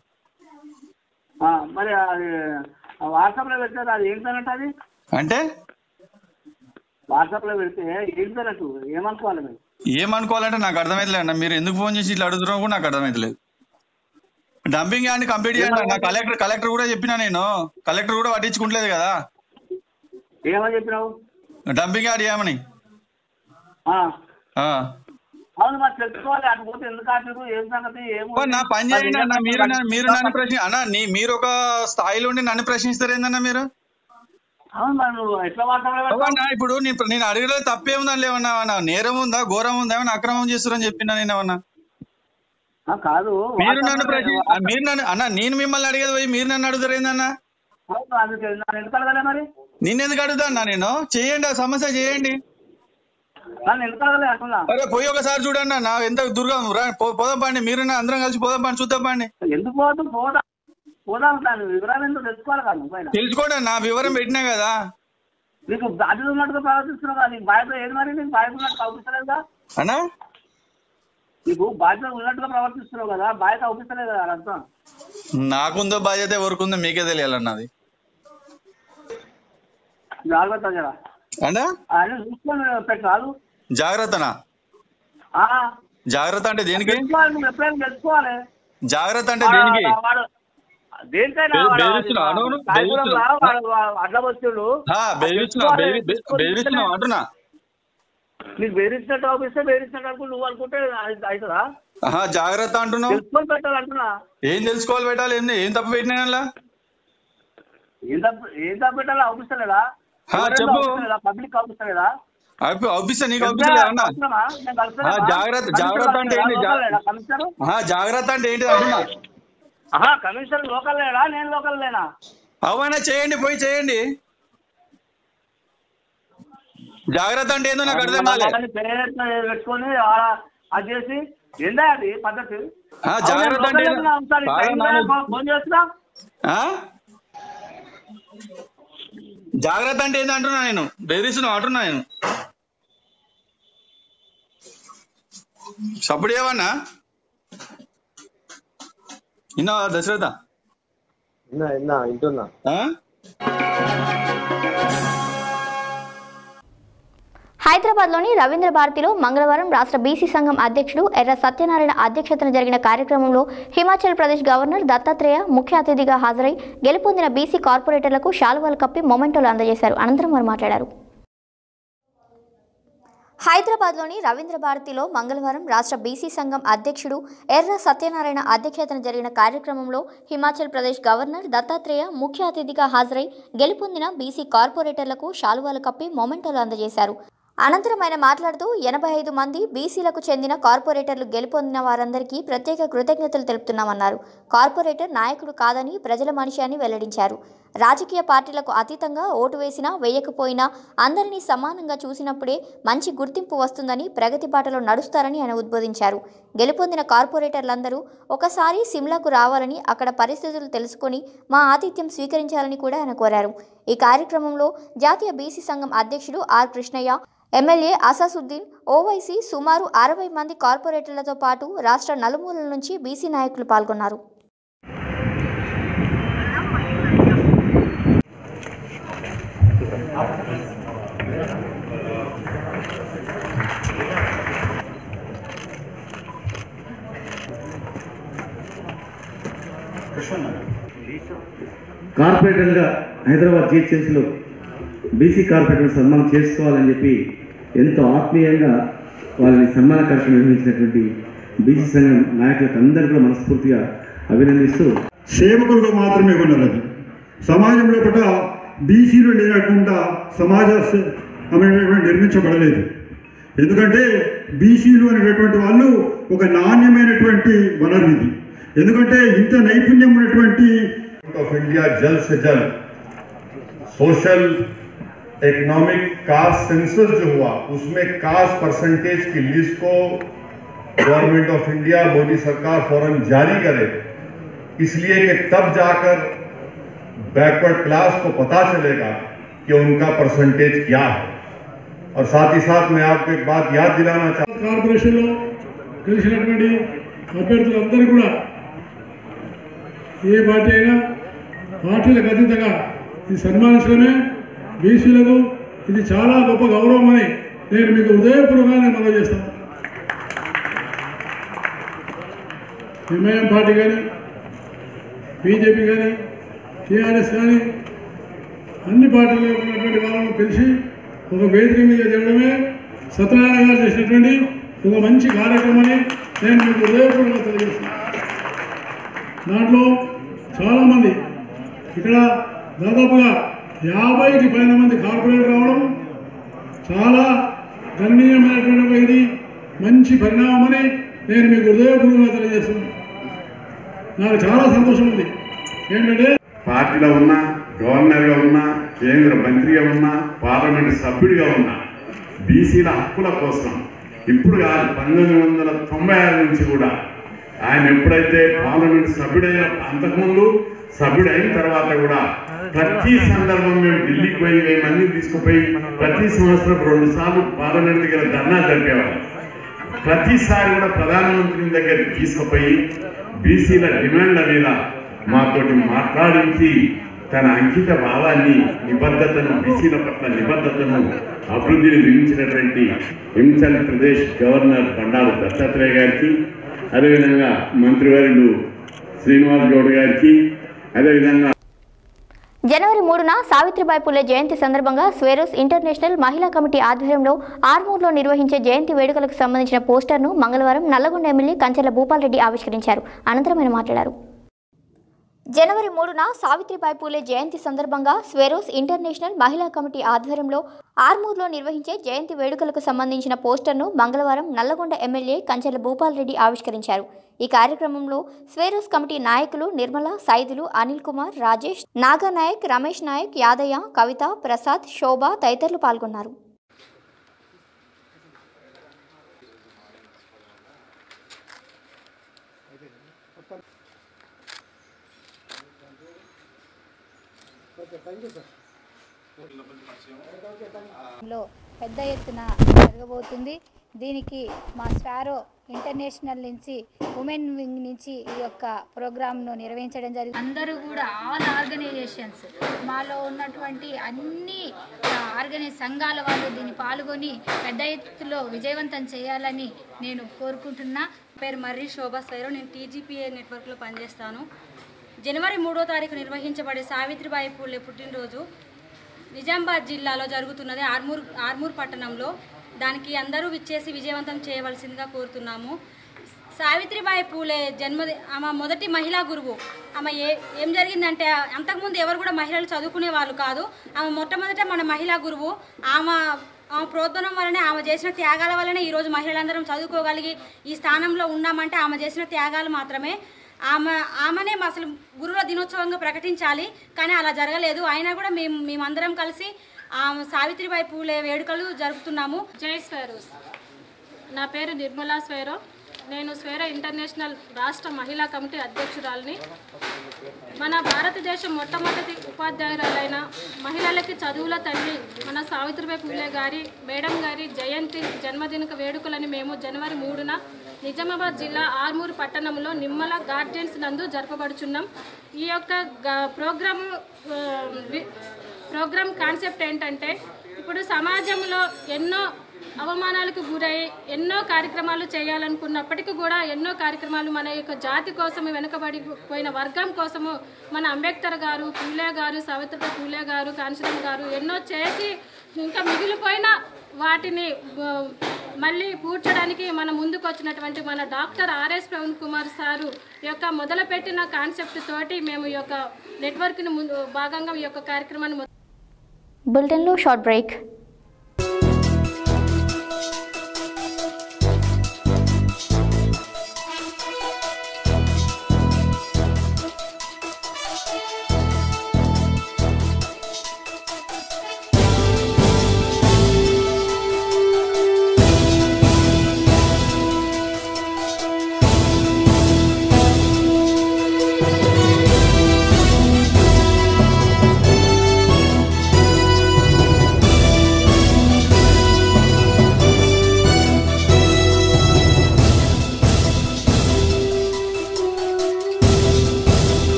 మరి వాట్సాప్ లో పెడితే అది ఏంటన్నట్టు? అది అంటే వాట్సాప్ లో పెడితే ఏంటన్నట్టు ఏమనుకోవాలి? మీరు ఏమనుకోవాలంటే నాకు అర్థమైతలేదు అన్న. మీరు ఎందుకు ఫోన్ చేసి ఇట్లా అడుగుతున్నారో కూడా నాకు అర్థమైతలేదు. డంపింగ్ యార్డ్ కంప్లీట్ చేయండి అన్న. కలెక్టర్ కూడా చెప్పినా నేను, కలెక్టర్ కూడా పట్టించుకుంటలేదు కదా. ఏమని చెప్పినావు? డంపింగ్ యార్డ్ చేయమని. అవును మరి తెలుసుకోవాలి. అటు పోతే ఎందుకు ఆటలు ఏం సంగతి ఏమో నా పని చేయండి అన్న. మీరు నన్ను ప్రశ్న అన్న, మీరు ఒక స్థాయిలో ఉండి నన్ను ప్రశ్నిస్తారు ఏందన్నా మీరు? అవును మరి నువ్వు ఎట్లా మాట్లాడవన్నా? ఇప్పుడు నేను అడగలేదు తప్పేముందని లేవన్నా, నేరం ఉందా, ఘోరం ఉందా, ఏమన్నా అక్రమం చేస్తారని చెప్పినా నేను ఏమన్నా? కాదు, మీరు నన్ను అన్న, నేను మిమ్మల్ని అడిగేది పోయి మీరు నన్ను అడుగుతారు ఏందన్నా? మరి నిన్నెందుకు అడుగుతా అన్నా? నేను చేయండి, ఆ సమస్య చేయండి. అరే పోయి ఒకసారి చూడండి అన్న, ఎంత దుర్గం. పోదాం పండి, మీరు అందరం కలిసి పోదాం పండి, చూద్దాం పండి. ఎందుకు పోదాం? వివరాలు ఎందుకు తెలుసుకోవాలి కదా? తెలుసుకోండి అన్న, వివరం పెట్టినా కదా. నీకు బాధ్యత ఉన్నట్టుగా ప్రవర్తిస్తున్నావు కదా, నీకు బాధ్యత ఏది మరి? నీకు బాధ్యత ఉన్నట్టు అవుపిస్తలేదా అన్నా? నీకు బాధ్యత ఉన్నట్టుగా ప్రవర్తిస్తున్నావు కదా, బాధ్యత అవుపిస్తలేదు కదా అదంతా. నాకుందో బాధ్యత, ఎవరికుందో మీకే తెలియాలన్నది. జాగ్రత్త జరా అన్నా, చూసుకొని పెట్టాలి. జాగ్రత్తనా? జాగ్రత్త అంటే దేనికి? ఎప్పుడైనా తెలుసుకోవాలి. జాగ్రత్త అంటే దేనికి? దేనికైనా అడ్ల వస్తువులు బెదిరిస్తున్నావు అంటున్నా. నీకు బెదిరించినట్టు అవుపిస్తే బెదిరించినట్టు అనుకో నువ్వు అనుకుంటే అవుతుందా? జాగ్రత్త అంటున్నావు. తెలుసుకొని పెట్టాలి అంటున్నా. ఏం తెలుసుకోవాలి పెట్టాలి? ఏం తప్పు పెట్టినా ఏం తప్పు పెట్టాలి? అవుపిస్తలేదా? పబ్లిక్ అవుపిస్తలేదా? అవుపిస్తా, నీకు అవుపిస్తలేదా అన్న? జాగ్రత్త అంటే ఏంటి? జాగ్రత్త అంటే ఏంటి అంటున్నా. కమిషనర్ లోకల్ లేడా, నేను లోకల్ లేనా? అవునా, చేయండి, పోయి చేయండి. జాగ్రత్త అంటే ఏందో నాకు అర్థం కాలేదు. పెట్టుకొని అది చేసి ఏందా అది పద్ధతి? జాగ్రత్త అంటే ఫోన్ చేస్తున్నా. జాగ్రత్త అంటే ఏంది అంటున్నా నేను, బెదిరిస్తున్నావు అంటున్నా నేను. సప్పుడు ఏమన్నా ఇన్నా దశరథ? వింటున్నా. హైదరాబాద్లోని రవీంద్ర భారతిలో మంగళవారం రాష్ట్ర బీసీ సంఘం అధ్యక్షుడు ఎర్ర సత్యనారాయణ అధ్యక్షతన జరిగిన కార్యక్రమంలో హిమాచల్ ప్రదేశ్ గవర్నర్ దత్తాత్రేయ ముఖ్య అతిథిగా హాజరై గెలుపొందిన బీసీ కార్పొరేటర్లకు శాలువాలు కప్పి మొమెంటోలు అందజేశారు. అనంతరం వారు మాట్లాడారు. హైదరాబాద్లోని రవీంద్ర భారతిలో మంగళవారం రాష్ట్ర బీసీ సంఘం అధ్యక్షుడు ఎర్ర సత్యనారాయణ అధ్యక్షతన జరిగిన కార్యక్రమంలో హిమాచల్ ప్రదేశ్ గవర్నర్ దత్తాత్రేయ ముఖ్య అతిథిగా హాజరై గెలుపొందిన బీసీ కార్పొరేటర్లకు శాలువాలు కప్పి మొమెంటోలు అందజేశారు. అనంతరం ఆయన మాట్లాడుతూ 85 మంది బీసీలకు చెందిన కార్పొరేటర్లు గెలుపొందిన వారందరికీ ప్రత్యేక కృతజ్ఞతలు తెలుపుతున్నామన్నారు. కార్పొరేటర్ నాయకుడు కాదని ప్రజల మనిషి అని వెల్లడించారు. రాజకీయ పార్టీలకు అతీతంగా ఓటు వేసినా వేయకపోయినా అందరినీ సమానంగా చూసినప్పుడే మంచి గుర్తింపు వస్తుందని, ప్రగతి బాటలో నడుస్తారని ఆయన ఉద్బోధించారు. గెలుపొందిన కార్పొరేటర్లందరూ ఒకసారి సిమ్లాకు రావాలని, అక్కడ పరిస్థితులు తెలుసుకొని మా ఆతిథ్యం స్వీకరించాలని కూడా ఆయన కోరారు. ఈ కార్యక్రమంలో జాతీయ బీసీ సంఘం అధ్యక్షుడు ఆర్ కృష్ణయ్య, ఎమ్మెల్యే అసాసుద్దీన్, ఓవైసీ సుమారు 60 మంది కార్పొరేటర్లతో పాటు రాష్ట్ర నలుమూలల నుంచి బీసీ నాయకులు పాల్గొన్నారు. కార్పొరేటర్గా హైదరాబాద్ జిహెచ్ఎంసీలో బీసీ కార్పొరేటర్ సన్మానం చేసుకోవాలని చెప్పి ఎంతో ఆత్మీయంగా వాళ్ళని సన్మాన కార్యక్రమం నిర్వహించినటువంటి బీసీ సంఘం నాయకులకు అందరూ కూడా మనస్ఫూర్తిగా అభినందిస్తూ, సేవకులుగా మాత్రమే ఉన్నారు. అది సమాజంలో పట్ల బీసీలు లేనకుండా సమాజం అనేటువంటి నిర్మించబడలేదు. ఎందుకంటే బీసీలు అనేటటువంటి వాళ్ళు ఒక నాణ్యమైనటువంటి వనరు ఇది. ఎందుకంటే ఇంత నైపుణ్యం ఉన్నటువంటి ఆఫ్ ఇండియా జల్ से जल सोशल इकोनॉमिक कास्ट सेंसस जो हुआ उसमें कास्ट परसेंटेज की लिस्ट को गवर्नमेंट ऑफ इंडिया मोदी सरकार फौरन जारी करे, इसलिए कि तब जाकर बैकवर्ड क्लास को पता चलेगा कि उनका परसेंटेज क्या है। और साथ ही साथ मैं आपको एक बात याद दिलाना चाहता हूं, కార్పొరేషన్ లో గెలిచినటువంటి అభ్యర్థులందరూ కూడా ఏ పార్టీ అయినా పార్టీలకు అతీతంగా ఇది సన్మానించడమే బీసీలకు ఇది చాలా గొప్ప గౌరవం అని నేను మీకు హృదయపూర్వకంగా మనవి చేస్తాను. ఎంఐఎం పార్టీ కానీ, బీజేపీ కానీ, టీఆర్ఎస్ కానీ అన్ని పార్టీల్లో ఉన్నటువంటి వాళ్ళను పిలిచి ఒక వేదిక మీద చేయడమే సత్యనారాయణ గారు చేసినటువంటి ఒక మంచి కార్యక్రమాన్ని నేను మీకు హృదయపూర్వకంగా తెలియజేస్తున్నాను. దాంట్లో చాలామంది ఇక్కడ దాదాపుగా 50కి పైన మంది కార్పొరేటర్ రావడం చాలా గణనీయమైనటువంటి ఇది మంచి పరిణామమని నేను మీకు హృదయపూర్వకంగా తెలియజేస్తున్నాను. నాకు చాలా సంతోషం ఉంది. ఏంటంటే పార్టీలో ఉన్నా, గవర్నర్గా ఉన్నా, కేంద్ర మంత్రిగా ఉన్నా, పార్లమెంటు సభ్యుడిగా ఉన్నా బీసీల హక్కుల కోసం ఇప్పుడు కాదు 1996 నుంచి కూడా ఆయన ఎప్పుడైతే పార్లమెంట్ సభ్యుడైన అంతకుముందు సభ్యుడైన తర్వాత కూడా ప్రతి సందర్భం మేము ఢిల్లీకి పోయి 1000 మందిని తీసుకుపోయి ప్రతి సంవత్సరం 2 సార్లు పార్లమెంట్ దగ్గర ధర్నా జరిపేవాళ్ళం. ప్రతిసారి కూడా ప్రధానమంత్రి దగ్గరికి తీసుకుపోయి బీసీల డిమాండ్ల మీద మాతోటి మాట్లాడించి తన అంకిత భావాన్ని, నిబద్ధతను, బీసీల పట్ల నిబద్ధతను, అభివృద్ధిని నిర్మించినటువంటి హిమాచల్ ప్రదేశ్ గవర్నర్ బండారు దత్తాత్రేయ గారికి, అదేవిధంగా మంత్రివర్యులు శ్రీనివాస్ గౌడ్ గారికి, అదేవిధంగా జనవరి 3న సావిత్రిబాయి పుల్లే జయంతి సందర్భంగా స్వేరోస్ ఇంటర్నేషనల్ మహిళా కమిటీ ఆధ్వర్యంలో ఆర్మూర్లో నిర్వహించే జయంతి వేడుకలకు సంబంధించిన పోస్టర్ను మంగళవారం నల్లగొండ ఎమ్మెల్యే కంచెల భూపాల్ రెడ్డి ఆవిష్కరించారు. అనంతరం ఆయన మాట్లాడారు. జనవరి 3న సావిత్రిబాయి పూలే జయంతి సందర్భంగా స్వేరోస్ ఇంటర్నేషనల్ మహిళా కమిటీ ఆధ్వర్యంలో ఆర్మూర్లో నిర్వహించే జయంతి వేడుకలకు సంబంధించిన పోస్టర్ను మంగళవారం నల్లగొండ ఎమ్మెల్యే కంచెల భూపాల్ రెడ్డి ఆవిష్కరించారు. ఈ కార్యక్రమంలో స్వేరోస్ కమిటీ నాయకులు నిర్మల, సైదులు, అనిల్ కుమార్, రాజేష్, నాగనాయక్, రమేష్ నాయక్, యాదయ్య, కవిత, ప్రసాద్, శోభ తదితరులు పాల్గొన్నారు. పెద్ద ఎత్తున జరగబోతుంది. దీనికి మా స్వారో ఇంటర్నేషనల్ నుంచి ఉమెన్ వింగ్ నుంచి ఈ యొక్క ప్రోగ్రామ్ను నిర్వహించడం జరిగింది. అందరూ కూడా ఆల్ ఆర్గనైజేషన్స్ మాలో ఉన్నటువంటి అన్ని సంఘాల వాళ్ళు దీన్ని పాల్గొని పెద్ద ఎత్తులో విజయవంతం చేయాలని నేను కోరుకుంటున్నా. పేరు మర్రి శోభా స్వైరో. నేను టీజీపీఏ నెట్వర్క్లో పనిచేస్తాను. జనవరి 3వ తారీఖు నిర్వహించబడే సావిత్రిబాయి పూలే పుట్టినరోజు నిజామాబాద్ జిల్లాలో జరుగుతున్నది, ఆర్మూర్ పట్టణంలో. దానికి అందరూ విచ్చేసి విజయవంతం చేయవలసిందిగా కోరుతున్నాము. సావిత్రిబాయి పూలే ఆమె మొదటి మహిళా గురువు. ఆమె ఏం జరిగిందంటే, అంతకుముందు ఎవరు కూడా మహిళలు చదువుకునే వాళ్ళు కాదు. ఆమె మొట్టమొదట మన మహిళా గురువు. ఆమె ప్రోద్బలం వల్లనే, ఆమె చేసిన త్యాగాల వల్లనే ఈరోజు మహిళలందరం చదువుకోగలిగి ఈ స్థానంలో ఉన్నామంటే ఆమె చేసిన త్యాగాలు మాత్రమే. ఆమెనే అసలు గురువుల దినోత్సవంగా ప్రకటించాలి, కానీ అలా జరగలేదు. అయినా కూడా మేమందరం కలిసి సావిత్రిబాయి పూలే వేడుకలు జరుపుతున్నాము. జై స్వేరోస్. నా పేరు నిర్మలా స్వేరో. నేను స్వేరో ఇంటర్నేషనల్ రాష్ట్ర మహిళా కమిటీ అధ్యక్షురాలిని. మన భారతదేశం మొట్టమొదటి ఉపాధ్యాయురాలైన మహిళలకి చదువుల తల్లి మన సావిత్రిబాయి పూలే గారి మేడం గారి జయంతి జన్మదిన వేడుకలని మేము జనవరి 3న నిజామాబాద్ జిల్లా ఆర్మూర్ పట్టణంలో నిమ్మల గార్డెన్స్ నందు జరపబడుచున్నాం. ఈ యొక్క ప్రోగ్రామ్ కాన్సెప్ట్ ఏంటంటే, ఇప్పుడు సమాజంలో ఎన్నో అవమానాలకు గురై ఎన్నో కార్యక్రమాలు చేయాలనుకున్నప్పటికీ కూడా ఎన్నో కార్యక్రమాలు మన యొక్క జాతి కోసము, వెనుకబడిపోయిన వర్గం కోసము మన అంబేద్కర్ గారు, పూలే గారు, సావిత్రిబాయి పూలే గారు, కాంచనమ్మ గారు ఎన్నో చేసి ఇంకా మిగిలిపోయిన వాటిని మళ్ళీ పూడ్చడానికి మన ముందుకు వచ్చినటువంటి మన doctor RS Praveen Kumar sir యొక్క మొదలుపెట్టిన కాన్సెప్ట్ తోటి మేము ఈ యొక్క నెట్వర్క్ని భాగంగా ఈ యొక్క కార్యక్రమాన్ని. బులెటిన్లో short break.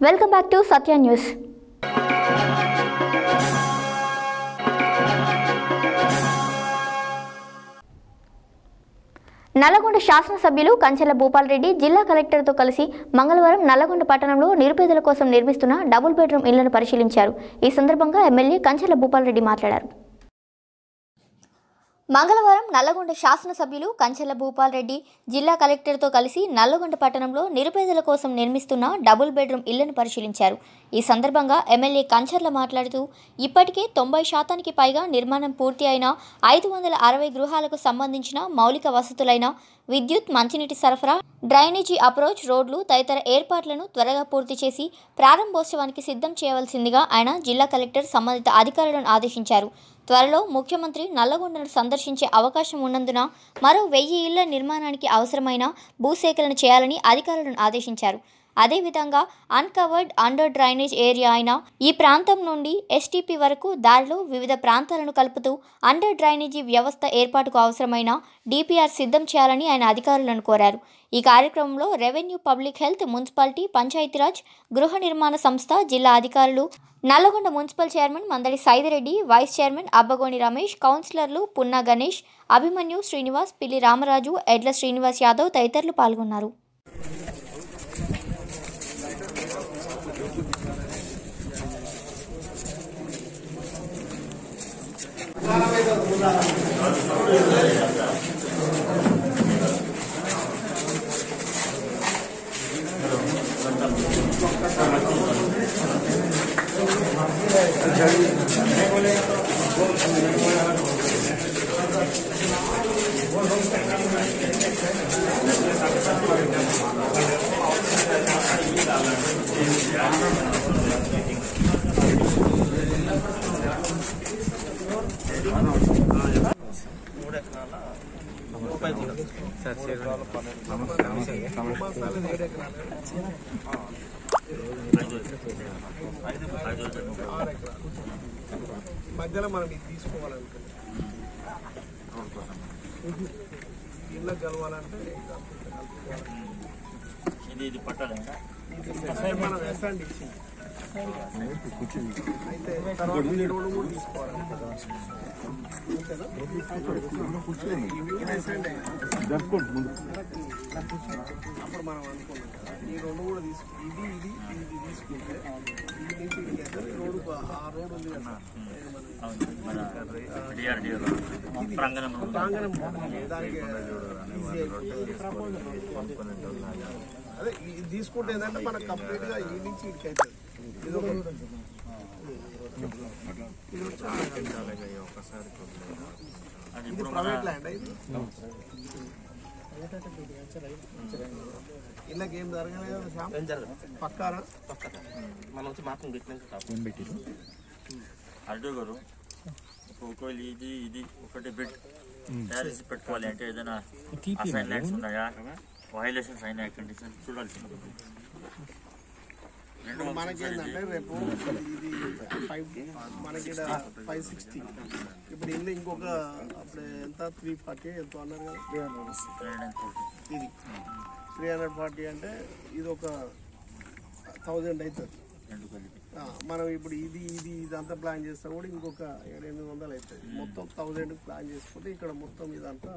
Welcome back to Satya news. Nalgonda శాసనసభ్యులు కంచెల భూపాల్ రెడ్డి జిల్లా కలెక్టర్తో కలిసి మంగళవారం నల్లగొండ పట్టణంలో నిరుపేదల కోసం నిర్మిస్తున్న డబుల్ బెడ్రూమ్ ఇళ్లను పరిశీలించారు. ఈ సందర్భంగా ఎమ్మెల్యే కంచెల భూపాల్ రెడ్డి మాట్లాడారు. మంగళవారం నల్లగొండ శాసనసభ్యులు కంచెల భూపాల్ రెడ్డి జిల్లా కలెక్టర్తో కలిసి నల్లగొండ పట్టణంలో నిరుపేదల కోసం నిర్మిస్తున్న డబుల్ బెడ్రూమ్ ఇళ్లను పరిశీలించారు. ఈ సందర్భంగా ఎమ్మెల్యే కంచెర్ల మాట్లాడుతూ, ఇప్పటికే 90% పైగా నిర్మాణం పూర్తి అయిన 560 గృహాలకు సంబంధించిన మౌలిక వసతులైన విద్యుత్, మంచినీటి సరఫరా, డ్రైనేజీ అప్రోచ్, రోడ్లు తదితర ఏర్పాట్లను త్వరగా పూర్తి చేసి ప్రారంభోత్సవానికి సిద్ధం చేయవలసిందిగా ఆయన జిల్లా కలెక్టర్ సంబంధిత అధికారులను ఆదేశించారు. త్వరలో ముఖ్యమంత్రి నల్లగొండను సందర్శించే అవకాశం ఉన్నందున మరో 1000 ఇళ్ల నిర్మాణానికి అవసరమైన భూసేకరణ చేయాలని అధికారులను ఆదేశించారు. అదేవిధంగా అన్కవర్డ్ అండర్ డ్రైనేజ్ ఏరియా అయిన ఈ ప్రాంతం నుండి ఎస్టీపీ వరకు దారిలో వివిధ ప్రాంతాలను కలుపుతూ అండర్ డ్రైనేజీ వ్యవస్థ ఏర్పాటుకు అవసరమైన డిపిఆర్ సిద్ధం చేయాలని ఆయన అధికారులను కోరారు. ఈ కార్యక్రమంలో revenue, public health, municipality, Panchayati Raj, గృహ నిర్మాణ సంస్థ జిల్లా అధికారులు, Nalgonda municipal chairman Mandadi Saidireddy, vice chairman Abbagoni Ramesh, కౌన్సిలర్లు పున్నా గణేష్, అభిమన్యు, శ్రీనివాస్, పిల్లి రామరాజు, ఎడ్ల శ్రీనివాస్ యాదవ్ తదితరులు పాల్గొన్నారు. మధ్యలో మనం ఇది తీసుకోవాలనుకుంటున్నాం. ఇళ్ళ కలవాలంటే ఇది పట్టాలంటే మనం ఎస్ఆండ్ ఇచ్చింది అయితే తర్వాత రోడ్డు కూడా తీసుకోవాలి. అప్పుడు మనం అనుకున్నాం ఈ రెండు కూడా తీసుకు ఇది తీసుకుంటే ఇది నుంచి రోడ్డు ఆ రోడ్డు ఉంది కదా ప్రాంగణం దానికి అదే ఇది తీసుకుంటే ఏంటంటే మనకు కంప్లీట్గా ఈ నుంచి ఇడికి అవుతుంది. ఇది ప్రైవేట్ ల్యాండ్ ఇది ఇళ్ళకి ఏం జరగలేదు పక్కారా మనం వచ్చి మాత్రం పెట్టిన అడ్డు గారు ఒకవేళ ఇది ఒకటి బిడ్ తయారు చేసి పెట్టుకోవాలి అంటే ఏదైనా అసైన్ ల్యాండ్స్ ఉన్నాయా వైలేషన్స్ అయినా కండిషన్ చూడాల్సింది. మనకి ఏంటంటే రేపు ఇది 5 మనకి 560 ఇప్పుడు ఇల్లు ఇంకొక అప్పుడు ఎంత 340 ఎంతో అన్నారు కదా ఇది 340 అంటే ఇది ఒక 1000 అవుతుంది. మనం ఇప్పుడు ఇదంతా ప్లాన్ చేస్తాం కూడా ఇంకొక 800 అవుతుంది. మొత్తం 1000 ప్లాన్ చేసుకుంటే ఇక్కడ మొత్తం ఇదంతా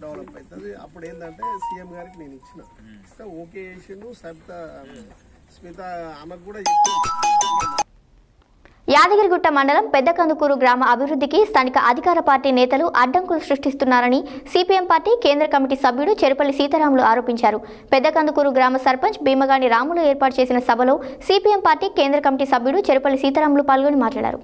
డెవలప్ అవుతుంది. అప్పుడు ఏంటంటే సీఎం గారికి నేను ఇస్తే ఓకే చేసిండు. స్మిత ఆమెకు కూడా యాదగిరిగుట్ట మండలం పెద్దకందుకూరు గ్రామ అభివృద్ధికి స్థానిక అధికార పార్టీ నేతలు అడ్డంకులు సృష్టిస్తున్నారని సిపిఎం పార్టీ కేంద్ర కమిటీ సభ్యుడు చెరుపల్లి సీతారాములు ఆరోపించారు. పెద్దకందుకూరు గ్రామ సర్పంచ్ భీమగాని రాములు ఏర్పాటు చేసిన సభలో సిపిఎం పార్టీ కేంద్ర కమిటీ సభ్యుడు చెరుపల్లి సీతారాములు పాల్గొని మాట్లాడారు.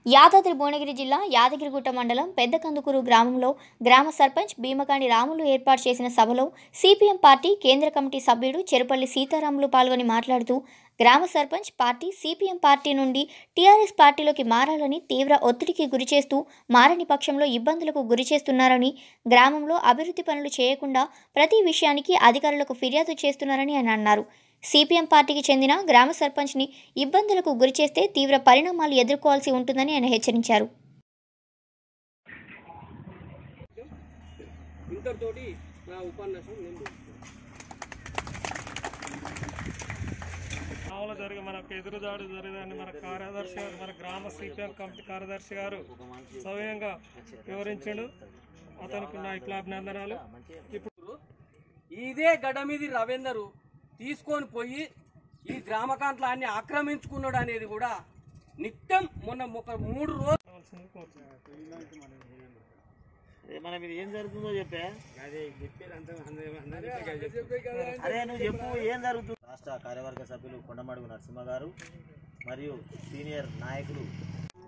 యాదాద్రి భువనగిరి జిల్లా యాదగిరిగుట్ట మండలం పెద్దకందుకూరు గ్రామంలో గ్రామ సర్పంచ్ భీమగాని రాములు ఏర్పాటు చేసిన సభలో సిపిఎం పార్టీ కేంద్ర కమిటీ సభ్యుడు చెరుపల్లి సీతారాములు పాల్గొని మాట్లాడుతూ గ్రామ సర్పంచ్ పార్టీ సిపిఎం పార్టీ నుండి టీఆర్ఎస్ పార్టీలోకి మారాలని తీవ్ర ఒత్తిడికి గురిచేస్తూ మారని పక్షంలో ఇబ్బందులకు గురిచేస్తున్నారని, గ్రామంలో అభివృద్ధి పనులు చేయకుండా ప్రతి విషయానికి అధికారులకు ఫిర్యాదు చేస్తున్నారని ఆయన అన్నారు. సిపిఎం పార్టీకి చెందిన గ్రామ సర్పంచ్ని ఇబ్బందులకు గురిచేస్తే తీవ్ర పరిణామాలు ఎదుర్కోవాల్సి ఉంటుందని ఆయన హెచ్చరించారు. మనకు ఎదురుదాడి జరిగిందని మన కార్యదర్శి గారు, మన గ్రామ సిపిఎం కమిటీ కార్యదర్శి గారు సవ్యంగా వివరించాడు. అతనికి నా ఇట్లా అభినందనాలు. ఇప్పుడు ఇదే గడ్డ మీద రవీందరు తీసుకొని పోయి ఈ గ్రామకాంట్లాన్ని ఆక్రమించుకున్నాడు అనేది కూడా నిత్యం మొన్న 3 రోజులు మన మీద ఏం జరుగుతుందో చెప్పే అదే నువ్వు చెప్పు ఏం జరుగుతుంది. రాష్ట్ర కార్యవర్గ సభ్యులు కొండమడుగు నరసింహ గారు మరియు సీనియర్ నాయకులు,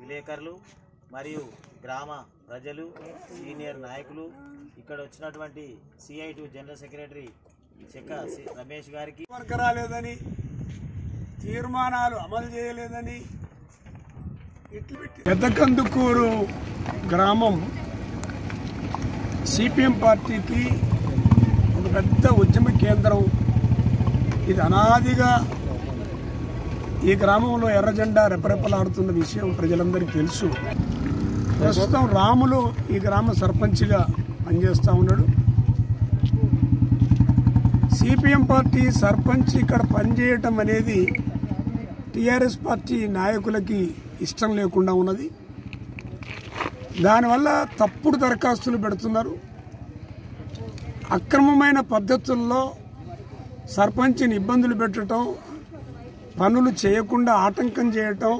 విలేకరులు మరియు గ్రామ ప్రజలు, సీనియర్ నాయకులు, ఇక్కడ వచ్చినటువంటి CI2 జనరల్ సెక్రటరీ చెక్క రమేష్ గారికి రాలేదని, తీర్మానాలు అమలు చేయలేదని పెద్దకందుకూరు గ్రామం సిపిఎం పార్టీకి ఒక పెద్ద ఉద్యమ కేంద్రం. ఇది అనాదిగా ఈ గ్రామంలో ఎర్ర జెండా రెపరెపలాడుతున్న విషయం ప్రజలందరికీ తెలుసు. ప్రస్తుతం రాములు ఈ గ్రామ సర్పంచ్గా పనిచేస్తూ ఉన్నాడు. సిపిఎం పార్టీ సర్పంచ్ ఇక్కడ పనిచేయటం అనేది టీఆర్ఎస్ పార్టీ నాయకులకి ఇష్టం లేకుండా ఉన్నది. దానివల్ల తప్పుడు దరఖాస్తులు పెడుతున్నారు. అక్రమమైన పద్ధతుల్లో సర్పంచ్ని ఇబ్బందులు పెట్టడం, పనులు చేయకుండా ఆటంకం చేయటం,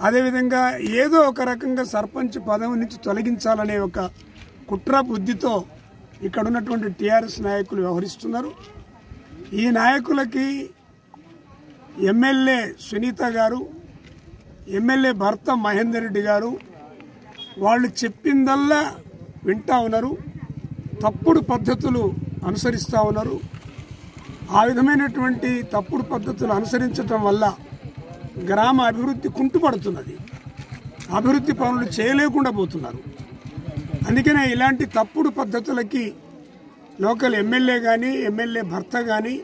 అదేవిధంగా ఏదో ఒక రకంగా సర్పంచ్ పదవి నుంచి తొలగించాలనే ఒక కుట్ర బుద్ధితో ఇక్కడ ఉన్నటువంటి టీఆర్ఎస్ నాయకులు వ్యవహరిస్తున్నారు. ఈ నాయకులకి ఎమ్మెల్యే సునీత గారు, ఎమ్మెల్యే భర్త మహేందర్ రెడ్డి గారు వాళ్ళు చెప్పిందల్లా వింటా ఉన్నారు. తప్పుడు పద్ధతులు అనుసరిస్తూ ఉన్నారు. ఆ విధమైనటువంటి తప్పుడు పద్ధతులు అనుసరించడం వల్ల గ్రామ అభివృద్ధి కుంటుపడుతున్నది. అభివృద్ధి పనులు చేయలేకుండా పోతున్నారు. అందుకనే ఇలాంటి తప్పుడు పద్ధతులకి లోకల్ ఎమ్మెల్యే కానీ ఎమ్మెల్యే భర్త కానీ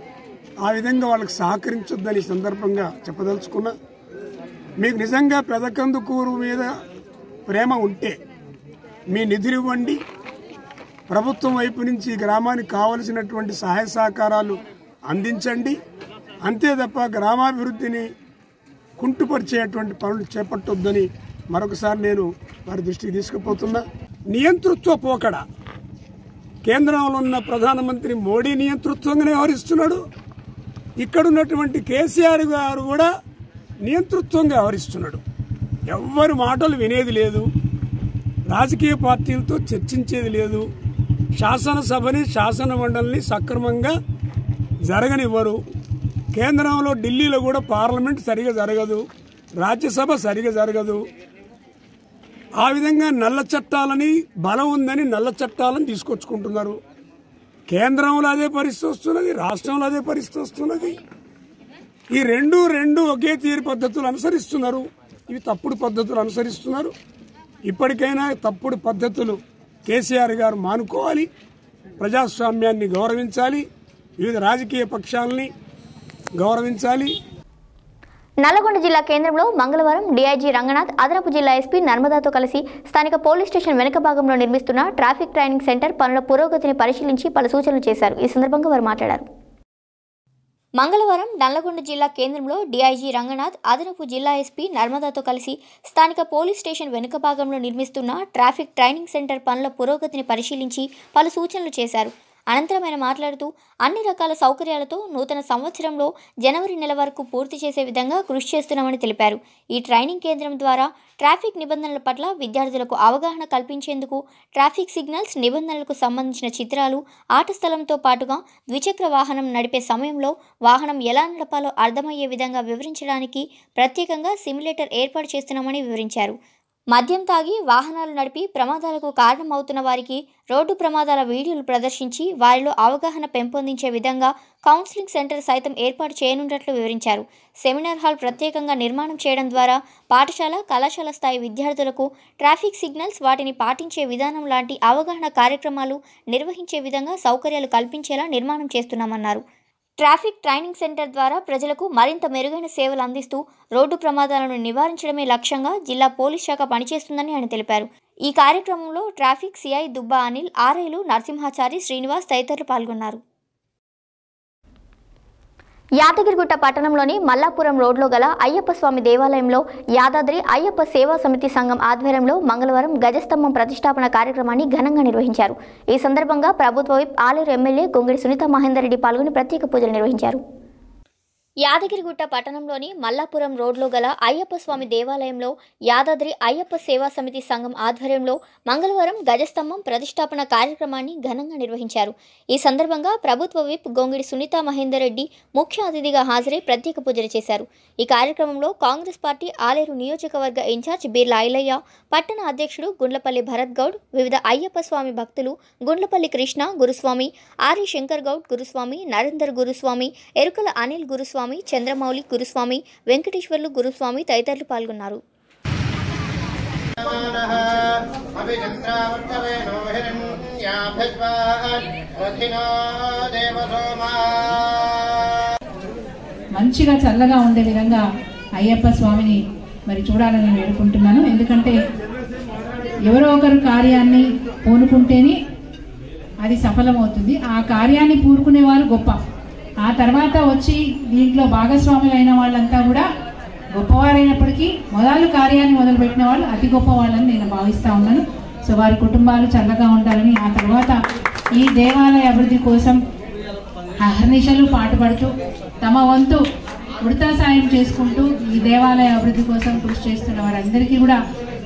ఆ విధంగా వాళ్ళకి సహకరించొద్దని సందర్భంగా చెప్పదలుచుకున్నా. మీకు నిజంగా పెదకందుకూరు మీద ప్రేమ ఉంటే మీ నిధులు ఇవ్వండి, ప్రభుత్వం వైపు నుంచి గ్రామానికి కావలసినటువంటి సహాయ సహకారాలు అందించండి. అంతే తప్ప గ్రామాభివృద్ధిని కుంటుపరిచేటువంటి పనులు చేపట్టొద్దని మరొకసారి నేను వారి దృష్టికి తీసుకుపోతున్నా. నియంతృత్వ పోకడ కేంద్రంలో ఉన్న ప్రధానమంత్రి మోడీ నియంతృత్వంగానే వ్యవహరిస్తున్నాడు. ఇక్కడున్నటువంటి కేసీఆర్ గారు కూడా నియంతృత్వంగా వ్యవహరిస్తున్నాడు. ఎవ్వరి మాటలు వినేది లేదు, రాజకీయ పార్టీలతో చర్చించేది లేదు, శాసనసభని శాసన మండలిని సక్రమంగా జరగనివ్వరు. కేంద్రంలో ఢిల్లీలో కూడా పార్లమెంట్ సరిగా జరగదు, రాజ్యసభ సరిగా జరగదు. ఆ విధంగా నల్ల చట్టాలని బలం ఉందని నల్ల చట్టాలను తీసుకొచ్చుకుంటున్నారు. కేంద్రంలో అదే పరిస్థితి వస్తున్నది, రాష్ట్రంలో అదే పరిస్థితి వస్తున్నది. ఈ రెండు ఒకే తీరు పద్ధతులు అనుసరిస్తున్నారు. ఇవి తప్పుడు పద్ధతులు అనుసరిస్తున్నారు. ఇప్పటికైనా తప్పుడు పద్ధతులు కేసీఆర్ గారు మానుకోవాలి, ప్రజాస్వామ్యాన్ని గౌరవించాలి, వివిధ రాజకీయ పక్షాలని గౌరవించాలి. నల్లగొండ జిల్లా కేంద్రంలో మంగళవారం డీఐజీ రంగనాథ్ అదనపు జిల్లా ఎస్పీ నర్మదాతో కలిసి స్థానిక పోలీస్ స్టేషన్ వెనుక భాగంలో నిర్మిస్తున్న ట్రాఫిక్ ట్రైనింగ్ సెంటర్ పనుల పురోగతిని పరిశీలించి పలు సూచనలు చేశారు. ఈ సందర్భంగా వారు మాట్లాడారు. మంగళవారం నల్లగొండ జిల్లా కేంద్రంలో డీఐజీ రంగనాథ్ అదనపు జిల్లా ఎస్పీ నర్మదాతో కలిసి స్థానిక పోలీస్ స్టేషన్ వెనుక భాగంలో నిర్మిస్తున్న ట్రాఫిక్ ట్రైనింగ్ సెంటర్ పనుల పురోగతిని పరిశీలించి పలు సూచనలు చేశారు. అనంతరం ఆయన మాట్లాడుతూ అన్ని రకాల సౌకర్యాలతో నూతన సంవత్సరంలో జనవరి నెల వరకు పూర్తి చేసే విధంగా కృషి చేస్తున్నామని తెలిపారు. ఈ ట్రైనింగ్ కేంద్రం ద్వారా ట్రాఫిక్ నిబంధనల పట్ల విద్యార్థులకు అవగాహన కల్పించేందుకు ట్రాఫిక్ సిగ్నల్స్ నిబంధనలకు సంబంధించిన చిత్రాలు, ఆట స్థలంతో పాటుగా ద్విచక్ర వాహనం నడిపే సమయంలో వాహనం ఎలా నడపాలో అర్థమయ్యే విధంగా వివరించడానికి ప్రత్యేకంగా సిమ్యులేటర్ ఏర్పాటు చేస్తున్నామని వివరించారు. మద్యం తాగి వాహనాలు నడిపి ప్రమాదాలకు కారణమవుతున్న వారికి రోడ్డు ప్రమాదాల వీడియోలు ప్రదర్శించి వారిలో అవగాహన పెంపొందించే విధంగా కౌన్సిలింగ్ సెంటర్ సైతం ఏర్పాటు చేయనున్నట్లు వివరించారు. సెమినార్ హాల్ ప్రత్యేకంగా నిర్మాణం చేయడం ద్వారా పాఠశాల, కళాశాల స్థాయి విద్యార్థులకు ట్రాఫిక్ సిగ్నల్స్, వాటిని పాటించే విధానం లాంటి అవగాహన కార్యక్రమాలు నిర్వహించే విధంగా సౌకర్యాలు కల్పించేలా నిర్మాణం చేస్తున్నామన్నారు. ట్రాఫిక్ ట్రైనింగ్ సెంటర్ ద్వారా ప్రజలకు మరింత మెరుగైన సేవలు అందిస్తూ రోడ్డు ప్రమాదాలను నివారించడమే లక్ష్యంగా జిల్లా పోలీస్ శాఖ పనిచేస్తుందని ఆయన తెలిపారు. ఈ కార్యక్రమంలో ట్రాఫిక్ సిఐ దుబ్బా అనిల్, ఆర్ఐలు నరసింహాచారి, శ్రీనివాస్ తదితరులు పాల్గొన్నారు. యాదగిరిగుట్ట పట్టణంలోని మల్లాపురం రోడ్లో గల అయ్యప్ప స్వామి దేవాలయంలో యాదాద్రి అయ్యప్ప సేవా సమితి సంఘం ఆధ్వర్యంలో మంగళవారం గజస్తంభం ప్రతిష్టాపన కార్యక్రమాన్ని ఘనంగా నిర్వహించారు. ఈ సందర్భంగా ప్రభుత్వ విప్ ఆలేరు ఎమ్మెల్యే గొంగిడి సునీత మహేందర్ రెడ్డి పాల్గొని ప్రత్యేక పూజలు నిర్వహించారు. యాదగిరిగుట్ట పట్టణంలోని మల్లాపురం రోడ్లో గల అయ్యప్ప స్వామి దేవాలయంలో యాదాద్రి అయ్యప్ప సేవా సమితి సంఘం ఆధ్వర్యంలో మంగళవారం గజస్తంభం ప్రతిష్టాపన కార్యక్రమాన్ని ఘనంగా నిర్వహించారు. ఈ సందర్భంగా ప్రభుత్వ విప్ గొంగిడి సునీత మహేందర్ రెడ్డి ముఖ్య అతిథిగా హాజరై ప్రత్యేక పూజలు చేశారు. ఈ కార్యక్రమంలో కాంగ్రెస్ పార్టీ ఆలేరు నియోజకవర్గ ఇన్ఛార్జ్ బీర్లా ఐలయ్య, పట్టణ అధ్యక్షుడు గుండ్లపల్లి భరత్ గౌడ్, వివిధ అయ్యప్ప స్వామి భక్తులు గుండ్లపల్లి కృష్ణ గురుస్వామి, ఆరి శంకర్ గౌడ్ గురుస్వామి, నరేందర్ గురుస్వామి, ఎరుకల అనిల్ గురుస్వామి, చంద్రమౌళి గురుస్వామి, వెంకటేశ్వర్లు గురుస్వామి తదితరులు పాల్గొన్నారు. మంచిగా చల్లగా ఉండే విధంగా అయ్యప్ప స్వామిని మరి చూడాలని వేడుకుంటున్నాను. ఎందుకంటే ఎవరో ఒకరు కార్యాన్ని పూనుకుంటేనే అది సఫలమవుతుంది. ఆ కార్యాన్ని పూనుకునే వాళ్ళు గొప్ప, ఆ తర్వాత వచ్చి దీంట్లో భాగస్వాములైన వాళ్ళంతా కూడా గొప్పవారైనప్పటికీ మొదలు కార్యాన్ని మొదలుపెట్టిన వాళ్ళు అతి గొప్ప వాళ్ళని నేను భావిస్తూ ఉన్నాను. సో వారి కుటుంబాలు చల్లగా ఉండాలని, ఆ తర్వాత ఈ దేవాలయ అభివృద్ధి కోసం అహర్నిశలు పాటుపడుతూ తమ వంతు ఉడతా సాయం చేసుకుంటూ ఈ దేవాలయ అభివృద్ధి కోసం కృషి చేస్తున్న వారందరికీ కూడా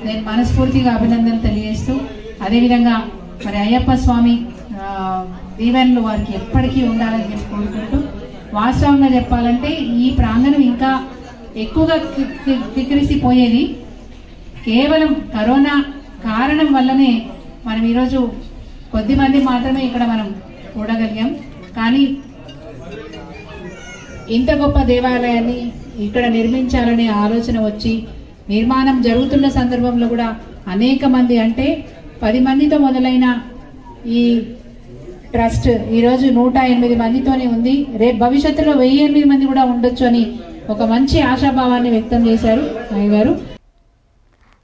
నేను మనస్ఫూర్తిగా అభినందనలు తెలియజేస్తూ, అదేవిధంగా మరి అయ్యప్ప స్వామి దీవెనలు వారికి ఎప్పటికీ ఉండాలని చెప్పి కోరుకుంటూ, వాస్తవంగా చెప్పాలంటే ఈ ప్రాంగణం ఇంకా ఎక్కువగా కిక్కిరిసిపోయేది కేవలం కరోనా కారణం వల్లనే మనం ఈరోజు కొద్దిమంది మాత్రమే ఇక్కడ మనం చూడగలిగాం. కానీ ఇంత గొప్ప దేవాలయాన్ని ఇక్కడ నిర్మించాలనే ఆలోచన వచ్చి నిర్మాణం జరుగుతున్న సందర్భంలో కూడా అనేక మంది, అంటే 10 మందితో మొదలైన ఈ ట్రస్ట్ ఈరోజు 108 మందితోనే ఉంది. రేపు భవిష్యత్తులో 1008 మంది కూడా ఉండొచ్చు అని ఒక మంచి ఆశాభావాన్ని వ్యక్తం చేశారు అయ్య గారు.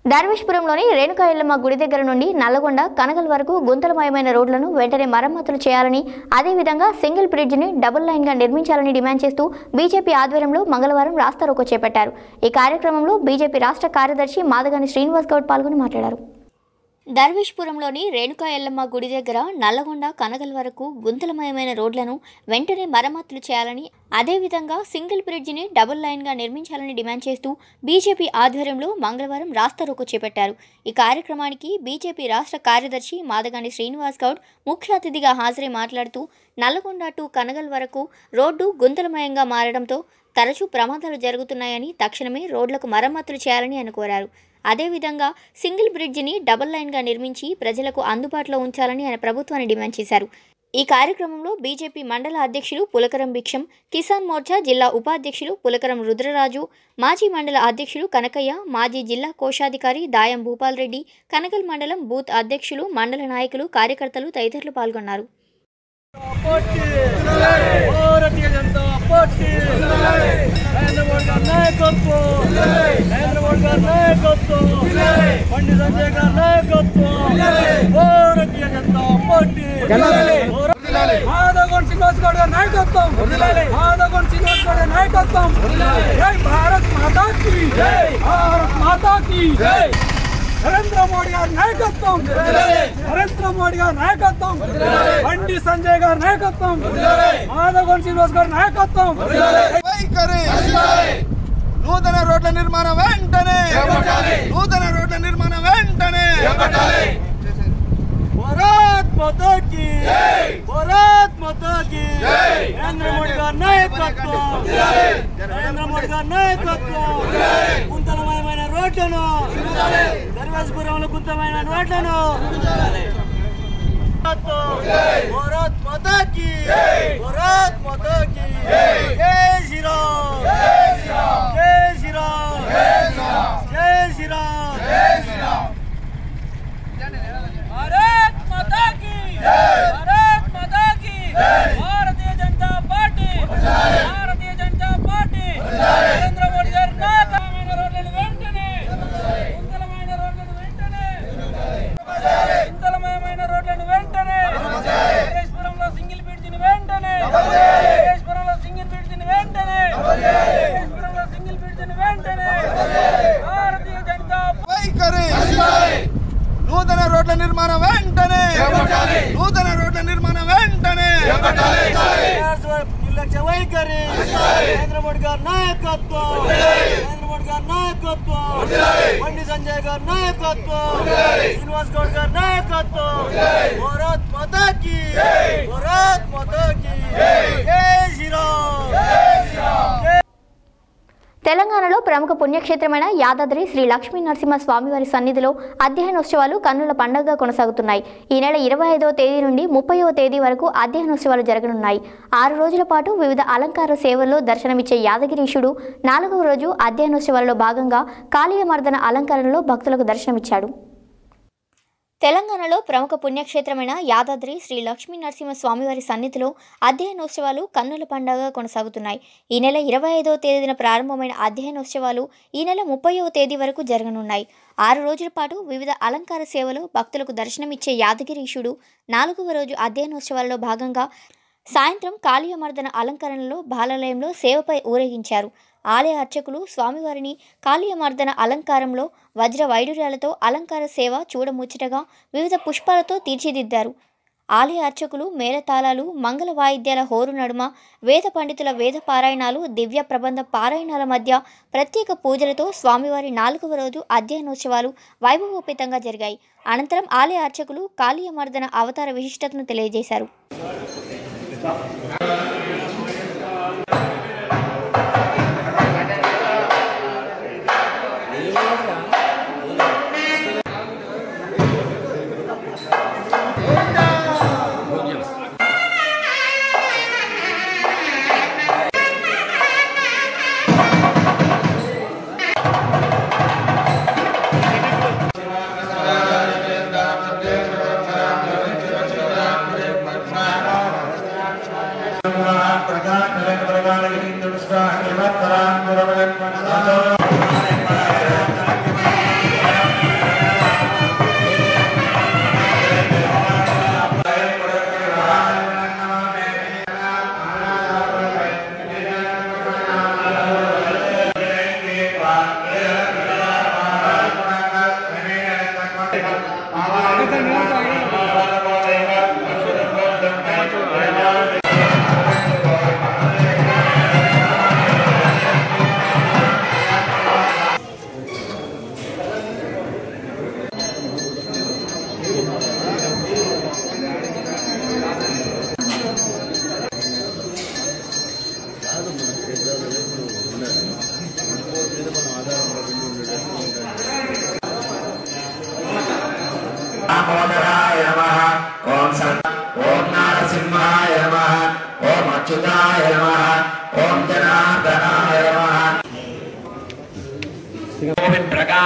దర్వేష్పురంలోని రేణుకా ఎల్లమ్మ గుడి దగ్గర నుండి నల్లగొండ కనగల్ వరకు గుంతలమయమైన రోడ్లను వెంటనే మరమ్మతులు చేయాలని, అదేవిధంగా సింగిల్ బ్రిడ్జిని డబుల్ లైన్గా నిర్మించాలని డిమాండ్ చేస్తూ బీజేపీ ఆధ్వర్యంలో మంగళవారం రాస్తారోకో చేపట్టారు. ఈ కార్యక్రమంలో బీజేపీ రాష్ట్ర కార్యదర్శి మాదగాని శ్రీనివాస్ గౌడ్ పాల్గొని మాట్లాడారు. దర్వేష్పురంలోని రేణుకా ఎల్లమ్మ గుడి దగ్గర నల్లగొండ కనగల్ వరకు గుంతలమయమైన రోడ్లను వెంటనే మరమ్మతులు చేయాలని, అదేవిధంగా సింగిల్ బ్రిడ్జిని డబుల్ లైన్గా నిర్మించాలని డిమాండ్ చేస్తూ బీజేపీ ఆధ్వర్యంలో మంగళవారం రాస్తారోకో చేపట్టారు. ఈ కార్యక్రమానికి బీజేపీ రాష్ట్ర కార్యదర్శి మాదగాని శ్రీనివాస్ గౌడ్ ముఖ్య అతిథిగా హాజరై మాట్లాడుతూ నల్లగొండ టు కనగల్ వరకు రోడ్డు గుంతలమయంగా మారడంతో తరచూ ప్రమాదాలు జరుగుతున్నాయని, తక్షణమే రోడ్లకు మరమ్మతులు చేయాలని ఆయన కోరారు. అదేవిధంగా సింగిల్ బ్రిడ్జిని డబుల్ లైన్గా నిర్మించి ప్రజలకు అందుబాటులో ఉంచాలని ఆయన ప్రభుత్వాన్ని డిమాండ్ చేశారు. ఈ కార్యక్రమంలో బీజేపీ మండల అధ్యక్షులు పులకరం భిక్షం, కిసాన్ మోర్చా జిల్లా ఉపాధ్యక్షులు పులకరం రుద్రరాజు, మాజీ మండల అధ్యక్షులు కనకయ్య, మాజీ జిల్లా కోశాధికారి దాయం భూపాల్ రెడ్డి, కనగల్ మండలం బూత్ అధ్యక్షులు, మండల నాయకులు, కార్యకర్తలు తదితరులు పాల్గొన్నారు. भारतीय जनता पार्टी नरेंद्र मोदी का नायकत्व, नरेंद्र मोदी का नायकत्व, पंडित संजय का नायकत्व, भारतीय जनता पार्टी माधवगौड़ श्रीनिवास गौड़ का नायकत्व, माधवगौड़ श्रीनिवास गौड़ का नायकत्व, जय भारत माता की, भारत माता की जय, नरेंद्र मोदी गाరి నాయకత్వం, నరేంద్ర మోడీ గారి నాయకత్వం, బండి సంజయ్ గారి నాయకత్వం, మాధవగౌడ శ్రీనివాస్ గారి నాయకత్వం, నూతన రోడ్ల నిర్మాణం వెంటనే, నూతన రోడ్ల నిర్మాణం వెంటనే, భారత్ మాతా కీ జై, భారత్ మాతా కీ జై, నరేంద్ర మోడీ గారి నాయకత్వం, నరేంద్ర మోడీ గారి నాయకత్వం, గుంతలమయమైన రోడ్లను, దర్వేష్పురంలో గుంతలమైన రోడ్లను, భారత్ మాతా కీ జై, భారత్ మాతా కీ జై, జై శ్రీరామ్, జై శ్రీరామ్, జై శ్రీరామ్, జై శ్రీరామ్, జై శ్రీరామ్, జై శ్రీరామ్, भारत माता की जय, भारत माता की जय, भारतीय जनता पार्टी, भारतीय जनता पार्टी, नरेंद्र मोदी गाరి నాయకత్వమైన రోడ్లను వెంటనే, గుంతలమైన రోడ్లను వెంటనే, గుంతలమయమైన రోడ్లను వెంటనే, దర్వేష్పురంలో సింగిల్ బ్రిడ్జిని వెంటనే, దర్వేష్పురంలో సింగిల్ బ్రిడ్జిని వెంటనే, దర్వేష్పురంలో సింగిల్ బ్రిడ్జిని వెంటనే, భారతీయ జనతా వైఖరి, నూతన రోడ్ల నిర్మాణం వెంటనే, నూతన రోడ్ల నిర్మాణం వెంటనే, నిర్లక్ష్య వైఖరి, నరేంద్ర మోడీ గారి నాయకత్వం, నరేంద్ర మోడీ గారి నాయకత్వం, బండి సంజయ్ గారి నాయకత్వం, శ్రీనివాస్ గౌడ్ గారి నాయకత్వం, భారత్ మాతా కీ, భారత్ మాతా కీ జై శ్రీరామ్, జై శ్రీరామ్, జై. తెలంగాణలో ప్రముఖ పుణ్యక్షేత్రమైన యాదాద్రి శ్రీ లక్ష్మీ నరసింహ స్వామివారి సన్నిధిలో అధ్యయనోత్సవాలు కన్నుల పండుగగా కొనసాగుతున్నాయి. ఈ నెల 25వ తేదీ నుండి 30వ తేదీ వరకు అధ్యయనోత్సవాలు జరగనున్నాయి. 6 రోజుల పాటు వివిధ అలంకార సేవల్లో దర్శనమిచ్చే యాదగిరీశుడు 4వ రోజు అధ్యయనోత్సవాలలో భాగంగా కాళీయమర్దన అలంకరణలో భక్తులకు దర్శనమిచ్చాడు. తెలంగాణలో ప్రముఖ పుణ్యక్షేత్రమైన యాదాద్రి శ్రీ లక్ష్మీ నరసింహ స్వామివారి సన్నిధిలో అధ్యయనోత్సవాలు కన్నుల పండుగగా కొనసాగుతున్నాయి. ఈ నెల 25వ తేదీన ప్రారంభమైన అధ్యయనోత్సవాలు ఈ నెల 30వ తేదీ వరకు జరగనున్నాయి. 6 రోజుల పాటు వివిధ అలంకార సేవలో భక్తులకు దర్శనమిచ్చే యాదగిరీశుడు 4వ రోజు అధ్యయనోత్సవాల్లో భాగంగా సాయంత్రం కాళీయమర్దన అలంకరణలో బాలాలయంలో సేవపై ఊరేగించారు. ఆలయ అర్చకులు స్వామివారిని కాళీయమర్దన అలంకారంలో వజ్ర వైడూర్యాలతో అలంకార సేవ చూడముచ్చటగా వివిధ పుష్పాలతో తీర్చిదిద్దారు. ఆలయ అర్చకులు మేళతాళాలు, మంగళ వాయిద్యాల హోరు నడుమ వేద పండితుల వేద పారాయణాలు, దివ్య ప్రబంధ పారాయణాల మధ్య ప్రత్యేక పూజలతో స్వామివారి 4వ రోజు అధ్యయనోత్సవాలు వైభవోపేతంగా జరిగాయి. అనంతరం ఆలయ అర్చకులు కాళీయమర్దన అవతార విశిష్టతను తెలియజేశారు.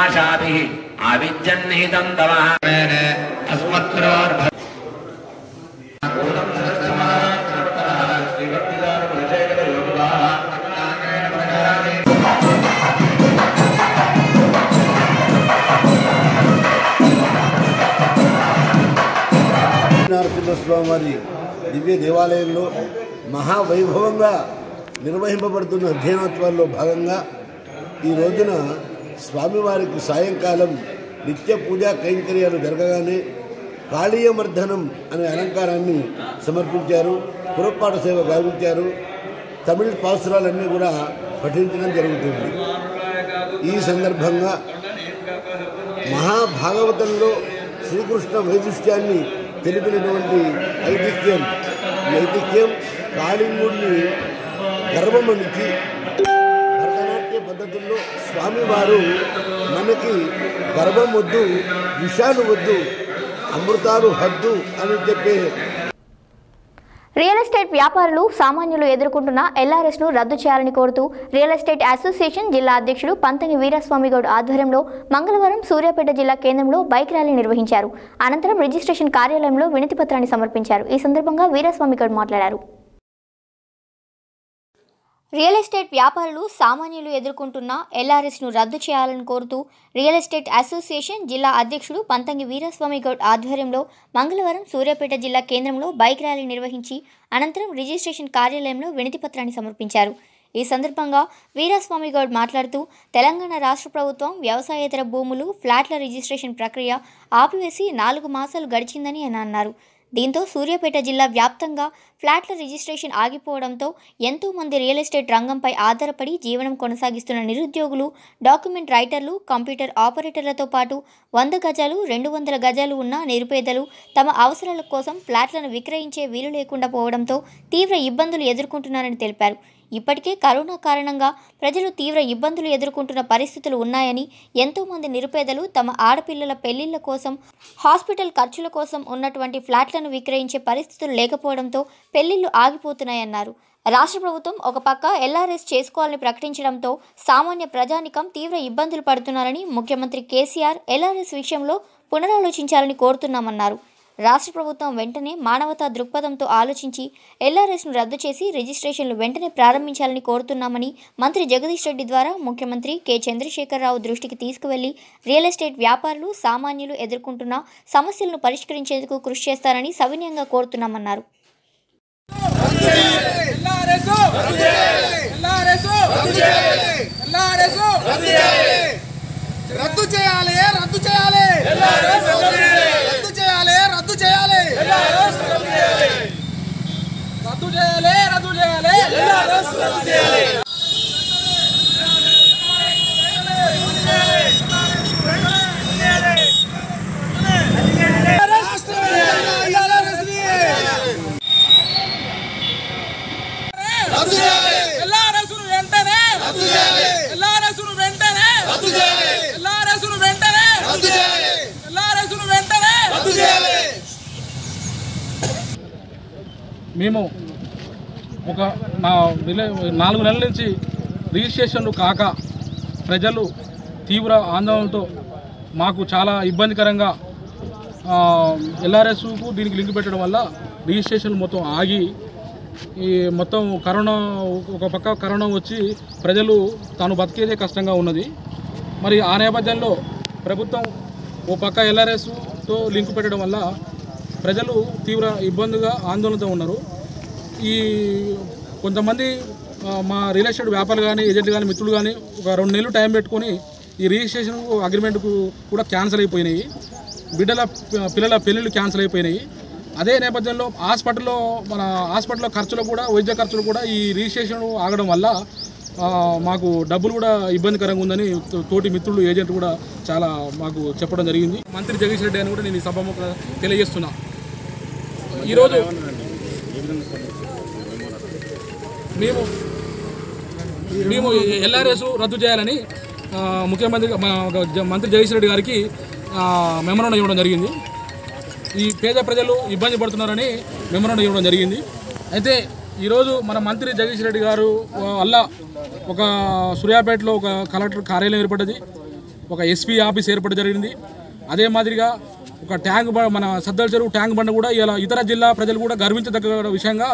पाशाभिः आविज्जन्निहितं तव अस्मत्रोर्भ నరసింహస్వామి దివ్య దేవాలయంలో మహావైభవంగా నిర్వహింపబడుతున్న అధ్యయనోత్సవాల్లో భాగంగా ఈ రోజున స్వామివారికి సాయంకాలం నిత్య పూజా కైంకర్యాలు జరగగానే కాళీయమర్ధనం అనే అలంకారాన్ని సమర్పించారు, పురపాటు సేవ గావించారు. తమిళ పాసురాలన్నీ కూడా పఠించడం జరుగుతుంది. ఈ సందర్భంగా మహాభాగవతంలో శ్రీకృష్ణ వైశిష్ట్యాన్ని తెలిపినటువంటి ఐతిహ్యం కాళింగుడిని గర్భమణికి భరతనాట్య పద్ధతుల్లో స్వామివారు మనకి గర్భం వద్దు, విషాలు వద్దు, అమృతాలు హద్దు అని చెప్పే రియల్ ఎస్టేట్ వ్యాపారులు సామాన్యులు ఎదుర్కొంటున్న ఎల్ఆర్ఎస్ను రద్దు చేయాలని కోరుతూ రియల్ ఎస్టేట్ అసోసియేషన్ జిల్లా అధ్యక్షుడు పంతంగి వీరస్వామి గౌడ్ ఆధ్వర్యంలో మంగళవారం సూర్యాపేట జిల్లా కేంద్రంలో బైక్ ర్యాలీ నిర్వహించారు. అనంతరం రిజిస్ట్రేషన్ కార్యాలయంలో వినతి పత్రాన్ని సమర్పించారు. ఈ సందర్భంగా వీరస్వామి గౌడ్ మాట్లాడారు. రియల్ ఎస్టేట్ వ్యాపారులు సామాన్యులు ఎదుర్కొంటున్న ఎల్ఆర్ఎస్ను రద్దు చేయాలని కోరుతూ రియల్ ఎస్టేట్ అసోసియేషన్ జిల్లా అధ్యక్షుడు పంతంగి వీరస్వామి గౌడ్ ఆధ్వర్యంలో మంగళవారం సూర్యాపేట జిల్లా కేంద్రంలో బైక్ ర్యాలీ నిర్వహించి అనంతరం రిజిస్ట్రేషన్ కార్యాలయంలో వినతి పత్రాన్ని సమర్పించారు. ఈ సందర్భంగా వీరస్వామి గౌడ్ మాట్లాడుతూ తెలంగాణ రాష్ట్ర ప్రభుత్వం వ్యవసాయేతర భూములు ఫ్లాట్ల రిజిస్ట్రేషన్ ప్రక్రియ ఆపివేసి 4 మాసాలు గడిచిందని ఆయన అన్నారు. దీంతో సూర్యాపేట జిల్లా వ్యాప్తంగా ఫ్లాట్ల రిజిస్ట్రేషన్ ఆగిపోవడంతో ఎంతోమంది రియల్ ఎస్టేట్ రంగంపై ఆధారపడి జీవనం కొనసాగిస్తున్న నిరుద్యోగులు, డాక్యుమెంట్ రైటర్లు, కంప్యూటర్ ఆపరేటర్లతో పాటు 100 గజాలు 200 గజాలు ఉన్న నిరుపేదలు తమ అవసరాల కోసం ఫ్లాట్లను విక్రయించే వీలు లేకుండా పోవడంతో తీవ్ర ఇబ్బందులు ఎదుర్కొంటున్నారని తెలిపారు. ఇప్పటికే కరోనా కారణంగా ప్రజలు తీవ్ర ఇబ్బందులు ఎదుర్కొంటున్న పరిస్థితులు ఉన్నాయని, ఎంతోమంది నిరుపేదలు తమ ఆడపిల్లల పెళ్లిళ్ల కోసం, హాస్పిటల్ ఖర్చుల కోసం ఉన్నటువంటి ఫ్లాట్లను విక్రయించే పరిస్థితులు లేకపోవడంతో పెళ్లిళ్లు ఆగిపోతున్నాయన్నారు. రాష్ట్ర ప్రభుత్వం ఒక పక్క ఎల్ఆర్ఎస్ చేసుకోవాలని ప్రకటించడంతో సామాన్య ప్రజానికం తీవ్ర ఇబ్బందులు పడుతున్నారని, ముఖ్యమంత్రి కేసీఆర్ ఎల్ఆర్ఎస్ విషయంలో పునరాలోచించాలని కోరుతున్నామన్నారు. రాష్ట్ర ప్రభుత్వం వెంటనే మానవతా దృక్పథంతో ఆలోచించి ఎల్ఆర్ఎస్ను రద్దు చేసి రిజిస్ట్రేషన్లు వెంటనే ప్రారంభించాలని కోరుతున్నామని మంత్రి జగదీష్ రెడ్డి ద్వారా ముఖ్యమంత్రి కె చంద్రశేఖరరావు దృష్టికి తీసుకువెళ్లి రియల్ ఎస్టేట్ వ్యాపారులు సామాన్యులు ఎదుర్కొంటున్న సమస్యలను పరిష్కరించేందుకు కృషి చేస్తారని సవినయంగా కోరుతున్నామన్నారు. రద్దు చేయాలి, రద్దు చేయాలి, రద్దు చేయాలి, రద్దు చేయాలి, రద్దు చేయాలి, రద్దు చేయాలి, రద్దు చేయాలి. మేము ఒక 4 నెలల నుంచి రిజిస్ట్రేషన్లు కాక ప్రజలు తీవ్ర ఆందోళనతో మాకు చాలా ఇబ్బందికరంగా ఎల్ఆర్ఎస్కు దీనికి లింక్ పెట్టడం వల్ల రిజిస్ట్రేషన్లు మొత్తం ఆగి ఈ మొత్తం కరోనా ఒక పక్క కరోనా వచ్చి ప్రజలు తాను బతికేదే కష్టంగా ఉన్నది. మరి ఆ నేపథ్యంలో ప్రభుత్వం ఓ పక్క ఎల్ఆర్ఎస్తో లింక్ పెట్టడం వల్ల ప్రజలు తీవ్ర ఇబ్బందిగా ఆందోళనతో ఉన్నారు. ఈ కొంతమంది మా రియల్ ఎస్టేట్ వ్యాపారులు కానీ ఏజెంట్లు కానీ మిత్రులు కానీ ఒక 2 నెలలు టైం పెట్టుకొని ఈ రిజిస్ట్రేషన్ అగ్రిమెంట్కు కూడా క్యాన్సిల్ అయిపోయినాయి. పిల్లల పెళ్ళిళ్ళు క్యాన్సిల్ అయిపోయినాయి. అదే నేపథ్యంలో హాస్పిటల్లో ఖర్చులు కూడా, వైద్య ఖర్చులు కూడా ఈ రిజిస్ట్రేషన్ ఆగడం వల్ల మాకు డబ్బులు కూడా ఇబ్బందికరంగా ఉందని తోటి మిత్రులు ఏజెంట్ కూడా చాలా మాకు చెప్పడం జరిగింది. మంత్రి జగదీష్ రెడ్డి అని కూడా నేను ఈ సభాముఖంగా తెలియజేస్తున్నా. ఈరోజు మేము ఎల్ఆర్ఎస్ రద్దు చేయాలని ముఖ్యమంత్రి మంత్రి జగదీష్ రెడ్డి గారికి మెమోరాండం ఇవ్వడం జరిగింది. ఈ పేద ప్రజలు ఇబ్బంది పడుతున్నారని మెమోరాండం ఇవ్వడం జరిగింది. అయితే ఈరోజు మన మంత్రి జగదీష్ రెడ్డి గారు వల్ల ఒక సూర్యాపేటలో ఒక కలెక్టర్ కార్యాలయం ఏర్పడ్డది. ఒక ఎస్పీ ఆఫీస్ ఏర్పాటు జరిగింది. అదే మాదిరిగా ఒక ట్యాంక్ మన సద్దల చెరువు ట్యాంక్ బండ్ కూడా ఇలా ఇతర జిల్లా ప్రజలు కూడా గర్వించదగ్గ విషయంగా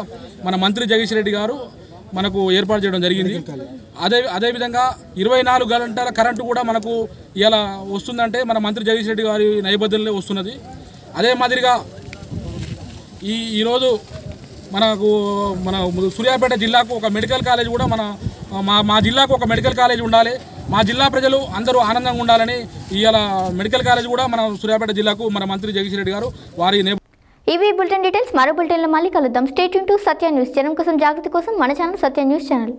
మన మంత్రి జగదీష్ రెడ్డి గారు మనకు ఏర్పాటు చేయడం జరిగింది. అదేవిధంగా 24 గంటల కరెంటు కూడా మనకు ఇలా వస్తుందంటే మన మంత్రి జగదీష్ రెడ్డి గారి నేపథ్యంలో వస్తున్నది. అదే మాదిరిగా ఈరోజు మనకు మన సూర్యాపేట జిల్లాకు ఒక మెడికల్ కాలేజ్ కూడా మా జిల్లాకు ఒక మెడికల్ కాలేజ్ ఉండాలి, మా జిల్లా ప్రజలు అందరూ ఆనందంగా ఉండాలని ఇవాళ మెడికల్ కాలేజ్ కూడా మన సూర్యాపేట జిల్లాకు మన మంత్రి జగదీష్ రెడ్డి గారు వారి ఇవి బులెటిన్ డీటెయిల్స్. మరో బులెటిన్లో మళ్ళీ కలుద్దాం. Stay tune to Satya news. జనం కోసం జాగృతి కోసం మన ఛానల్ సత్య న్యూస్ ఛానల్.